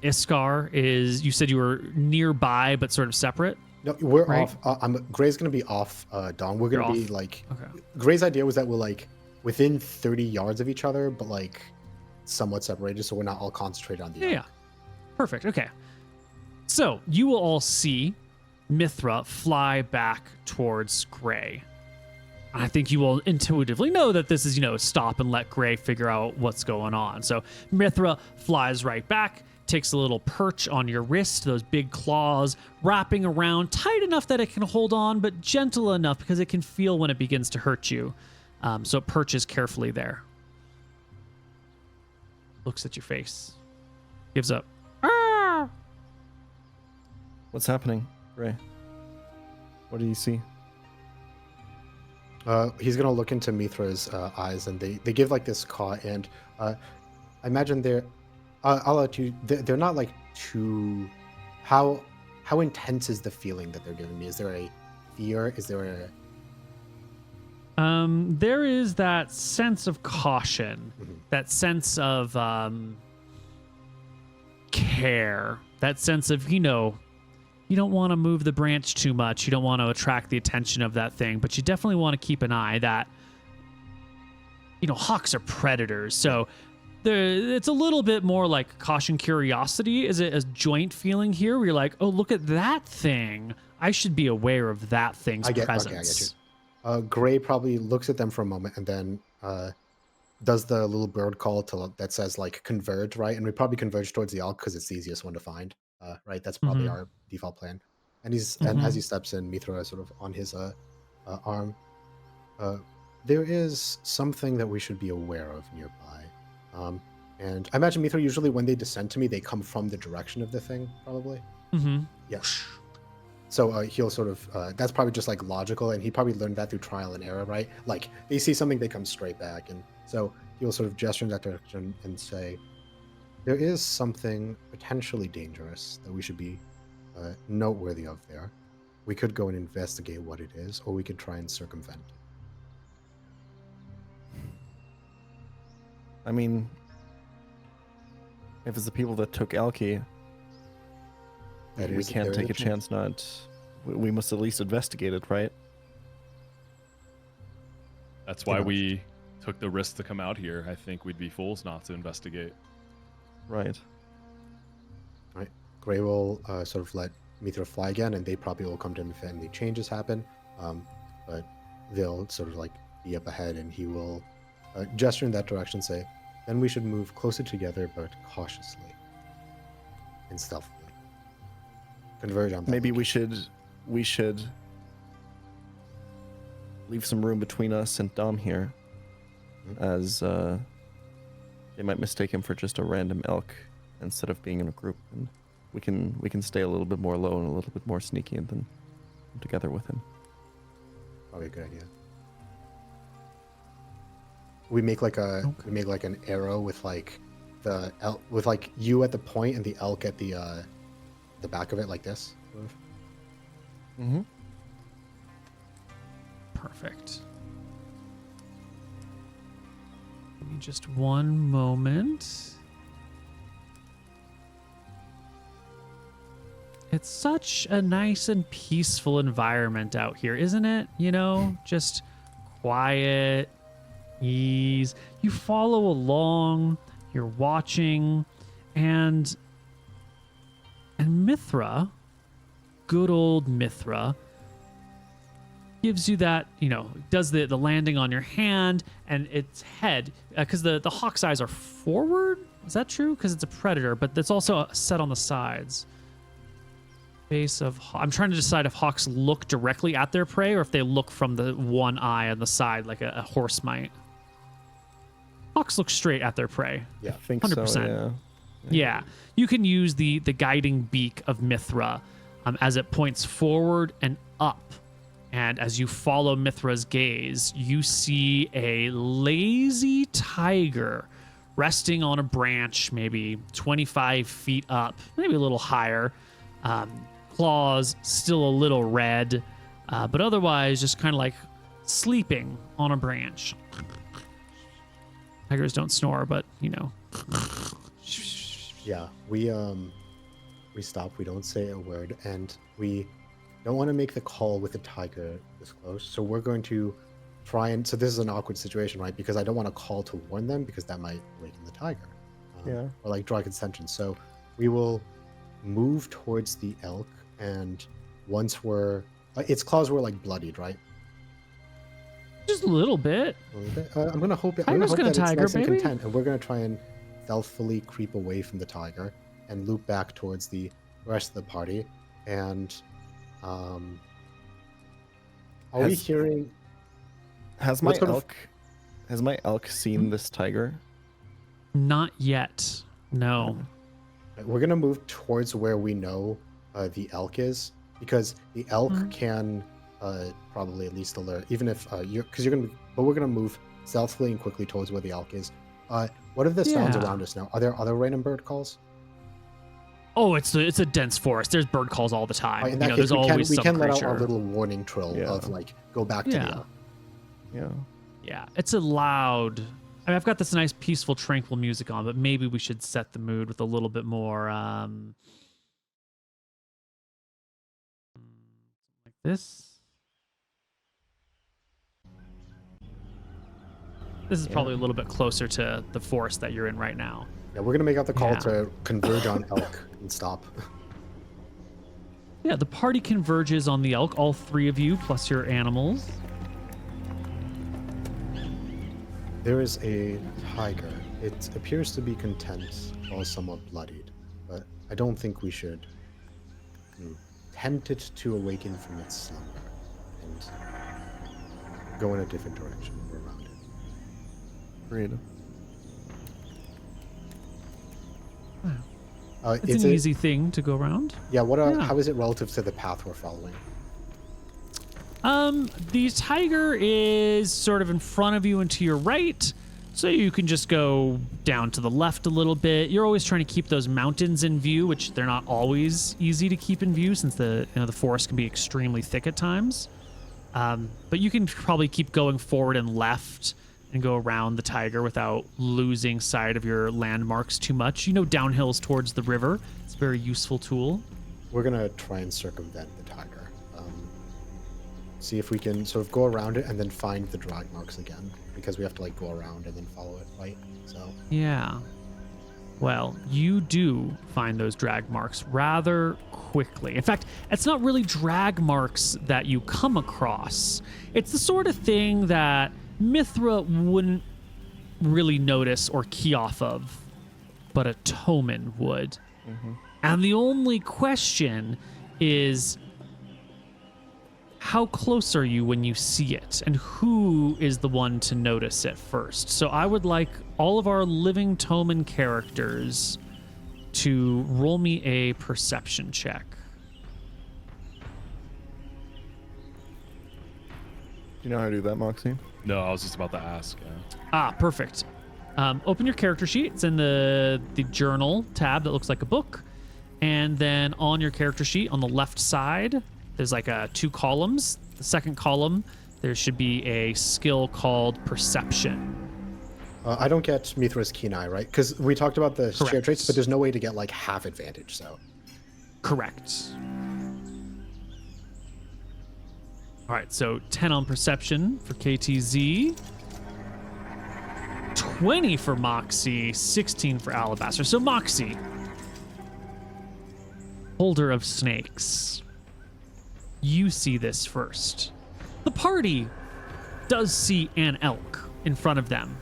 Iskar is, you said you were nearby but sort of separate? No, we're right? Off. Gray's going to be off Dom. We're going to be like... Okay. Gray's idea was that we're like within 30 yards of each other, but like somewhat separated, so we're not all concentrated on the Yeah. Perfect. Okay. So you will all see Mithra fly back towards Gray. I think you will intuitively know that this is, stop and let Gray figure out what's going on. So Mithra flies right back, takes a little perch on your wrist, those big claws wrapping around tight enough that it can hold on, but gentle enough because it can feel when it begins to hurt you. So it perches carefully there. Looks at your face. Gives up. Ah! What's happening, Gray? What do you see? He's gonna look into Mithra's eyes, and they give like this caw, and I imagine they're. I'll let you. They're not like too. How intense is the feeling that they're giving me? Is there a fear? Is there a? There is that sense of caution, Mhm. that sense of care, that sense of, you don't want to move the branch too much. You don't want to attract the attention of that thing, but you definitely want to keep an eye that, hawks are predators. So it's a little bit more like caution, curiosity. Is it a joint feeling here where you're like, oh, look at that thing. I should be aware of that thing's presence. Okay, I get you. Gray probably looks at them for a moment and then does the little bird call that says like converge, right? And we probably converge towards the elk because it's the easiest one to find, right? That's probably Mhm. our default plan. And and as Mhm. he steps in, Mithra is sort of on his arm. There is something that we should be aware of nearby. And I imagine Mithra usually when they descend to me, they come from the direction of the thing, probably. Mm-hmm. Yeah. So he'll sort of, that's probably just like logical, and he probably learned that through trial and error, right? Like they see something, they come straight back. And so he'll sort of gesture in that direction and say, there is something potentially dangerous that we should be noteworthy of there. We could go and investigate what it is, or we could try and circumvent it. I mean, if it's the people that took Elkie, we can't take a chance not. We must at least investigate it, right? That's why we took the risk to come out here. I think we'd be fools not to investigate. Right. Right. Gray will sort of let Mithra fly again, and they probably will come to him if any changes happen. But they'll sort of like be up ahead, and he will gesture in that direction, say, then we should move closer together, but cautiously and stealthily. Converge on that Maybe location. we should leave some room between us and Dom here, as they might mistake him for just a random elk instead of being in a group, and we can stay a little bit more low and a little bit more sneaky, and then come together with him. Probably a good idea. We make like an arrow with like the elk, with like you at the point and the elk at the back of it, like this. Sort of. Mm-hmm. Perfect. Give me just one moment. It's such a nice and peaceful environment out here, isn't it? Just quiet, ease. You follow along, you're watching, and Mithra, good old Mithra, gives you that, does the landing on your hand and its head, because the hawk's eyes are forward. Is that true? Because it's a predator, but it's also set on the sides. Face of I'm trying to decide if hawks look directly at their prey or if they look from the one eye on the side like a horse might. Hawks look straight at their prey. Yeah, I think 100%. so. Yeah. Yeah, you can use the guiding beak of Mithra as it points forward and up. And as you follow Mithra's gaze, you see a lazy tiger resting on a branch, maybe 25 feet up, maybe a little higher. Claws still a little red, but otherwise just kind of like sleeping on a branch. Tigers don't snore, but Yeah, we stop. We don't say a word, and we don't want to make the call with the tiger this close. So we're going to try and. So this is an awkward situation, right? Because I don't want to call to warn them because that might awaken the tiger, Yeah. or like draw contention. So we will move towards the elk, and once its claws were like bloodied, right? Just a little bit. A little bit. I'm gonna hope. I'm Tiger's gonna hope gonna that tiger, it's nice and baby. content, and we're gonna try and stealthily creep away from the tiger and loop back towards the rest of the party. And are we hearing? Has my What sort of- elk seen this tiger? Not yet. No. We're gonna move towards where we know the elk is, because the elk can probably at least alert, even if because you're gonna, but we're gonna move stealthily and quickly towards where the elk is. What are the sounds Yeah. around us now? Are there other random bird calls? Oh, it's a dense forest. There's bird calls all the time. In that case, there's always we some can let creature. out our little warning trill Yeah. of like, go back to the Yeah. elk. Yeah. Yeah, it's a loud. I mean, I've got this nice, peaceful, tranquil music on, but maybe we should set the mood with a little bit more like this. This is probably a little bit closer to the forest that you're in right now. Yeah, we're gonna make out the call Yeah. to converge on elk and stop. Yeah, the party converges on the elk, all three of you plus your animals. There is a tiger. It appears to be content, while somewhat bloodied, but I don't think we should tempt it to awaken from its slumber and go in a different direction around it. Agreed. It's Is an it- easy thing to go around. Yeah, Yeah. how is it relative to the path we're following? The tiger is sort of in front of you and to your right, so you can just go down to the left a little bit. You're always trying to keep those mountains in view, which they're not always easy to keep in view since the forest can be extremely thick at times. But you can probably keep going forward and left and go around the tiger without losing sight of your landmarks too much. Downhills towards the river. It's a very useful tool. We're gonna try and circumvent the tiger. See if we can sort of go around it and then find the drag marks again, because we have to like go around and then follow it, right? So Yeah. Well, you do find those drag marks rather quickly. In fact, it's not really drag marks that you come across. It's the sort of thing that Mithra wouldn't really notice or key off of, but a Tomen would. And the only question is, how close are you when you see it, and who is the one to notice it first? So I would like all of our living Tomen characters to roll me a perception check. Do you know how to do that, Moxie? No, I was just about to ask. Perfect. Open your character sheet. It's in the journal tab that looks like a book. And then on your character sheet on the left side, there's like two columns. The second column, there should be a skill called Perception. I don't get Mithra's keen eye, right? Because we talked about the shared Correct. traits, but there's no way to get like half advantage. So Correct. All right, so 10 on Perception for KTZ. 20 for Moxi, 16 for Alabaster. So Moxi, holder of snakes, you see this first. The party does see an elk in front of them.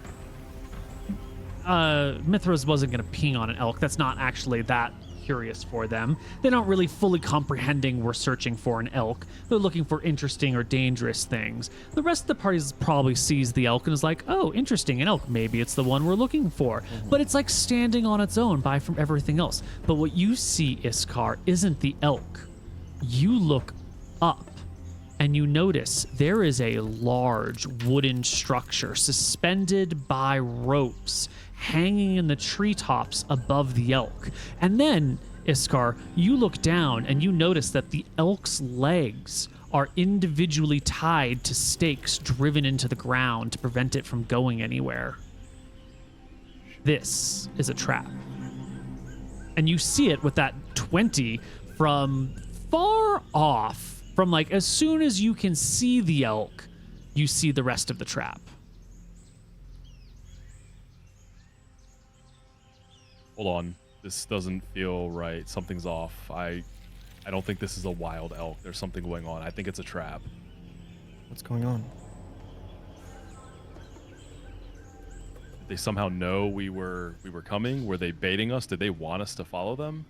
Mithras wasn't going to ping on an elk. That's not actually that curious for them. They're not really fully comprehending we're searching for an elk. They're looking for interesting or dangerous things. The rest of the party probably sees the elk and is like, oh, interesting, an elk. Maybe it's the one we're looking for. But it's like standing on its own by from everything else. But what you see, Iskar, isn't the elk. You look up and you notice there is a large wooden structure suspended by ropes hanging in the treetops above the elk. And then, Iskar, you look down and you notice that the elk's legs are individually tied to stakes driven into the ground to prevent it from going anywhere. This is a trap. And you see it with that 20 from far off. From like as soon as you can see the elk, you see the rest of the trap. Hold on. This doesn't feel right. Something's off. I don't think this is a wild elk. There's something going on. I think it's a trap. What's going on? Did they somehow know we were coming? Were they baiting us? Did they want us to follow them?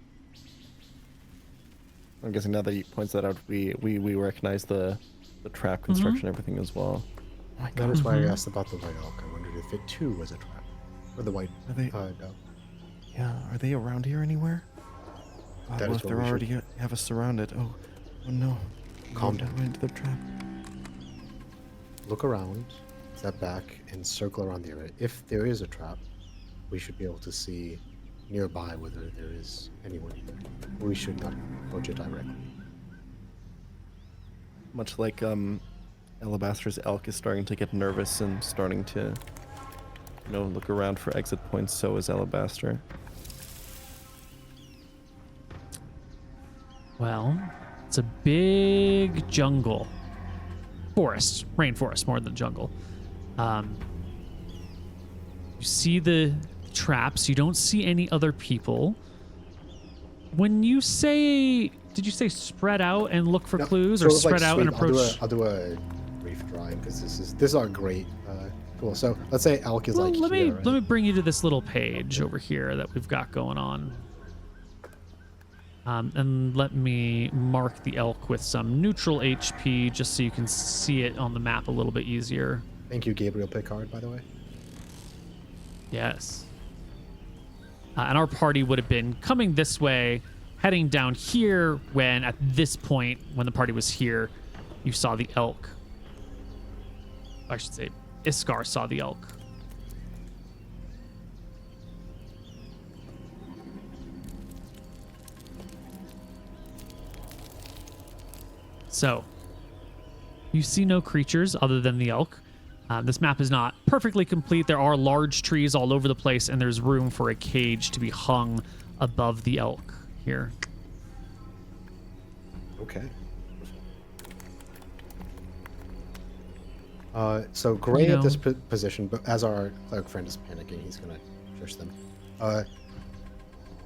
I'm guessing now that he points that out, we recognize the trap construction, everything as well. Oh my that god. is why I asked about the white elk. I wondered if it too was a trap, or the white. Are they? No. Yeah, are they around here anywhere? That What is if what they're we should- already have us surrounded? Oh no. Calm down. Right into the trap. Look around, step back, and circle around the area. If there is a trap, we should be able to see nearby whether there is anyone here. We should not approach it directly. Much like Alabaster's elk is starting to get nervous and starting to, look around for exit points, so is Alabaster. Well, it's a big jungle. Forest, rainforest more than jungle. You see the traps. You don't see any other people. When you say, did you say spread out and look for clues, or sort of spread out and approach? I'll do a brief drawing because this is our great tool. So let's say elk is Well, like let here, me right? let me bring you to this little page over here that we've got going on. And let me mark the elk with some neutral HP just so you can see it on the map a little bit easier. Thank you, Gabriel Picard, by the way. Yes. And our party would have been coming this way, heading down here when, at this point, when the party was here, you saw the elk. I should say, Iskar saw the elk. So, you see no creatures other than the elk. This map is not perfectly complete. There are large trees all over the place, and there's room for a cage to be hung above the elk here. Okay. So Gray at this position, but as our cleric friend is panicking, he's gonna push them.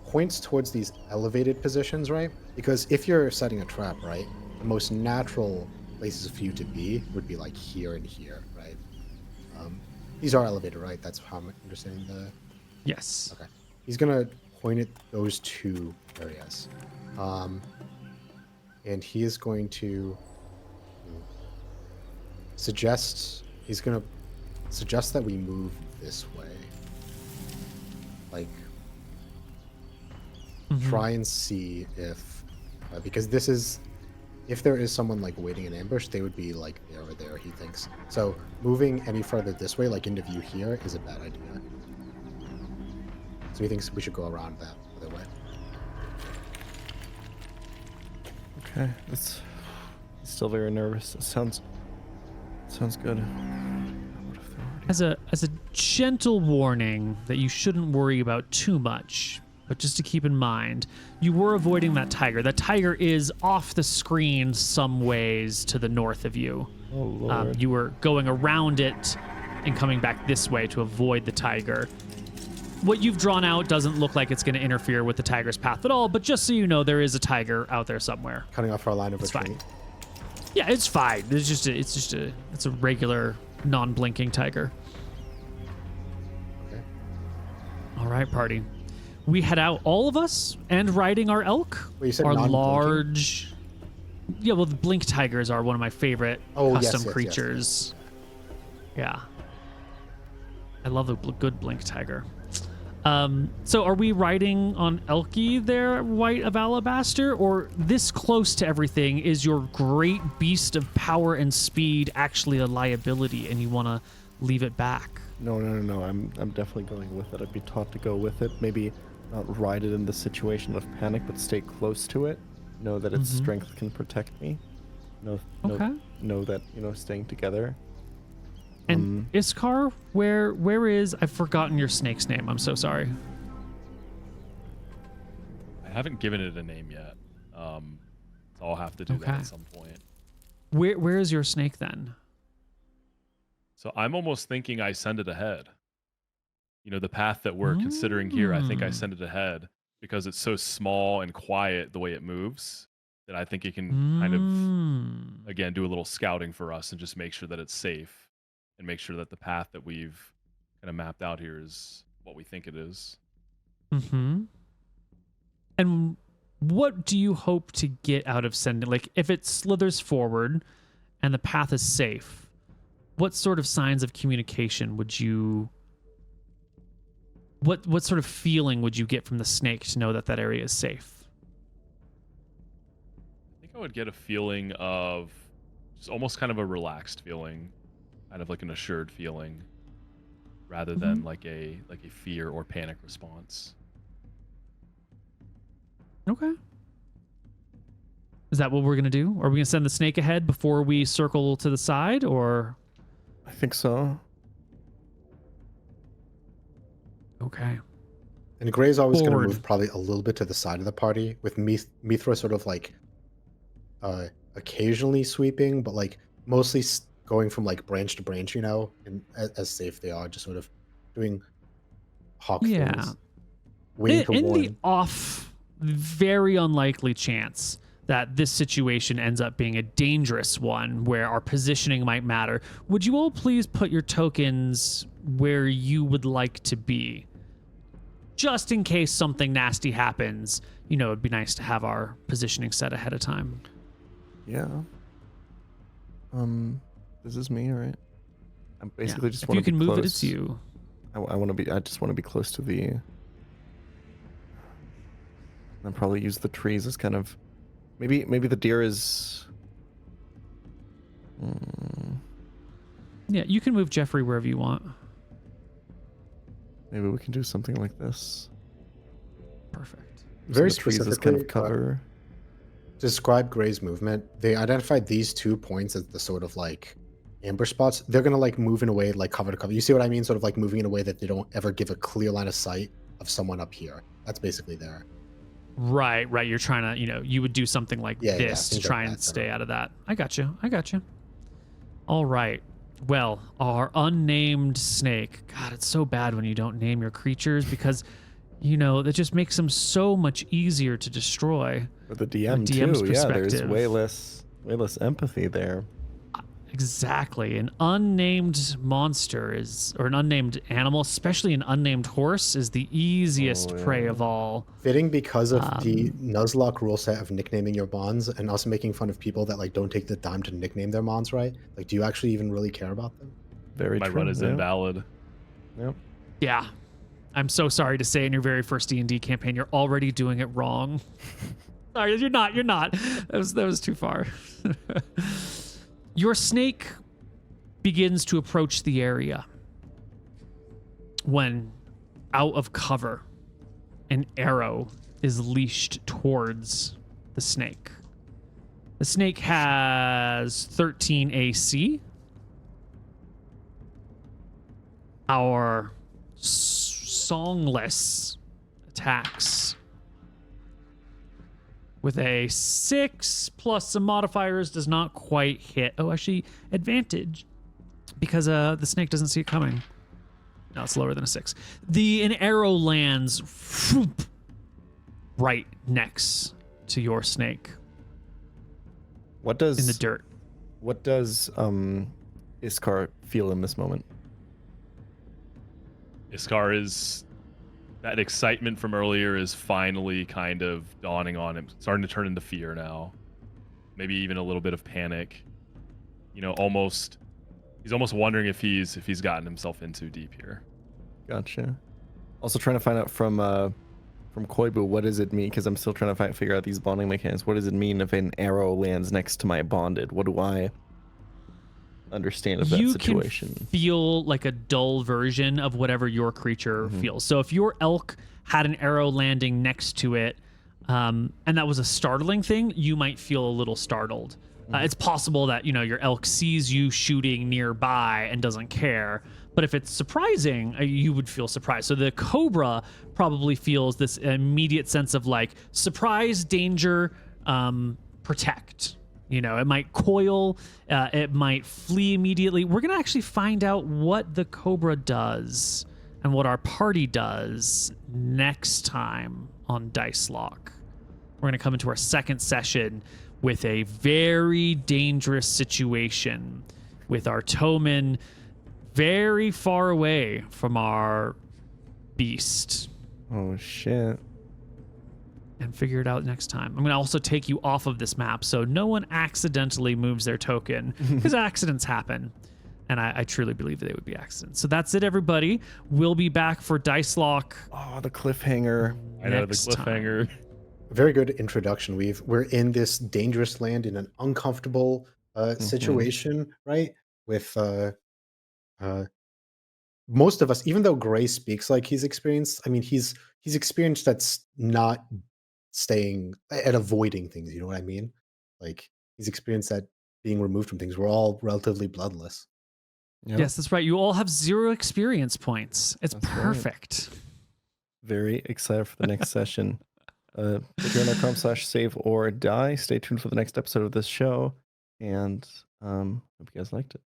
Points towards these elevated positions, right? Because if you're setting a trap, right, the most natural places for you to be would be like here and here, right? These are elevated, right? That's how I'm understanding the... Yes. Okay. He's going to point at those two areas. And he is going to suggest... He's going to suggest that we move this way. Like, try and see if... because this is... If there is someone like waiting in ambush, they would be like there or there, he thinks. So moving any further this way, like into view here, is a bad idea. So he thinks we should go around that other way. Okay, he's still very nervous. It sounds good. As a gentle warning that you shouldn't worry about too much, but just to keep in mind, you were avoiding that tiger. That tiger is off the screen some ways to the north of you. Oh, Lord. You were going around it and coming back this way to avoid the tiger. What you've drawn out doesn't look like it's going to interfere with the tiger's path at all, but just so you know, there is a tiger out there somewhere. Cutting off our line of It's retreat. fine. Yeah, it's fine. It's a regular non-blinking tiger. Okay. All right, party. We head out, all of us, and riding our elk. Wait, you said our non-blinking? large. Yeah, well, the blink tigers are one of my favorite custom yes. creatures. Yeah. I love a good blink tiger. So are we riding on Elky there, White of Alabaster, or this close to everything is your great beast of power and speed actually a liability and you want to leave it back? No. I'm definitely going with it. I'd be taught to go with it. Maybe not ride it in the situation of panic, but stay close to it. Know that its strength can protect me. Know that, staying together. And Iskar, where is... I've forgotten your snake's name. I'm so sorry. I haven't given it a name yet. So I'll have to do that at some point. Where is your snake then? So I'm almost thinking I send it ahead. The path that we're considering here, I think I send it ahead because it's so small and quiet the way it moves that I think it can kind of, again, do a little scouting for us and just make sure that it's safe and make sure that the path that we've kind of mapped out here is what we think it is. Mm-hmm. And what do you hope to get out of sending? Like, if it slithers forward and the path is safe, what sort of signs of communication would you... What sort of feeling would you get from the snake to know that that area is safe? I think I would get a feeling of just almost kind of a relaxed feeling, kind of like an assured feeling, rather than like a fear or panic response. Okay. Is that what we're going to do? Are we going to send the snake ahead before we circle to the side, or? I think so. Okay. And Gray's always going to Forward. move probably a little bit to the side of the party, with Mithra sort of like occasionally sweeping, but like mostly going from like branch to branch, you know, and as safe they are, just sort of doing hawk things. Wing to In one. the off, very unlikely chance that this situation ends up being a dangerous one where our positioning might matter, would you all please put your tokens where you would like to be? Just in case something nasty happens, you know, it'd be nice to have our positioning set ahead of time. Yeah. This is me, right? I basically just If want you to be can move close. it, it's you. I just want to be close to the. I'll probably use the trees as kind of, maybe the deer is. Yeah, you can move Jeffrey wherever you want. Maybe we can do something like this. Perfect. Very the trees as specifically, kind of cover. to describe Gray's movement, they identified these 2 points as the sort of like ambush spots. They're gonna like move in a way like cover to cover. You see what I mean? Sort of like moving in a way that they don't ever give a clear line of sight of someone up here. That's basically there. Right. You're trying to, you know, you would do something like Yeah, this to things try like and that, stay out of that. I got you. All right. Well, our unnamed snake. God, it's so bad when you don't name your creatures because, you know, that just makes them so much easier to destroy. For the DM DM's too, yeah. There's perspective. way less empathy there. Exactly. An unnamed monster is, or an unnamed animal, especially an unnamed horse, is the easiest prey of all. Fitting because of the Nuzlocke rule set of nicknaming your bonds and us making fun of people that like don't take the time to nickname their mons right. Like, do you actually even really care about them? Very My true. run is yeah. invalid. Yep. Yeah. I'm so sorry to say in your very first D&D campaign, you're already doing it wrong. Sorry, you're not. That was too far. Your snake begins to approach the area when, out of cover, an arrow is leashed towards the snake. The snake has 13 AC. Our songless attacks with a 6 plus some modifiers does not quite hit. Oh, actually, advantage because the snake doesn't see it coming. No, it's lower than a 6. An arrow lands right next to your snake What does in the dirt. What does Iskar feel in this moment? Iskar is, that excitement from earlier is finally kind of dawning on him, starting to turn into fear now. Maybe even a little bit of panic. You know, he's almost wondering if he's gotten himself in too deep here. Gotcha. Also trying to find out from Koibu, what does it mean? Because I'm still trying to figure out these bonding mechanics. What does it mean if an arrow lands next to my bonded? What do I understand of that situation? Can feel like a dull version of whatever your creature feels. So if your elk had an arrow landing next to it, and that was a startling thing, you might feel a little startled. It's possible that, you know, your elk sees you shooting nearby and doesn't care. But if it's surprising, you would feel surprised. So the cobra probably feels this immediate sense of like surprise, danger, protect. You know, it might coil, it might flee immediately. We're going to actually find out what the cobra does and what our party does next time on Dicelocke. We're going to come into our second session with a very dangerous situation with our Tomen very far away from our beast. Oh shit. And figure it out next time. I'm going to also take you off of this map so no one accidentally moves their token, because accidents happen. And I truly believe that they would be accidents. So that's it, everybody. We'll be back for Dicelocke. Oh, the cliffhanger. I know, the next cliffhanger. time. very good introduction. We're in this dangerous land in an uncomfortable situation, right? With uh, most of us, even though Gray speaks like he's experienced, I mean, he's experienced that's not staying and avoiding things. You know what I mean? Like he's experienced that being removed from things. We're all relatively bloodless. Yep. Yes, that's right. You all have 0 experience points. It's That's right. perfect. Very excited for the next session. Patreon.com/save or die. Stay tuned for the next episode of this show. And hope you guys liked it.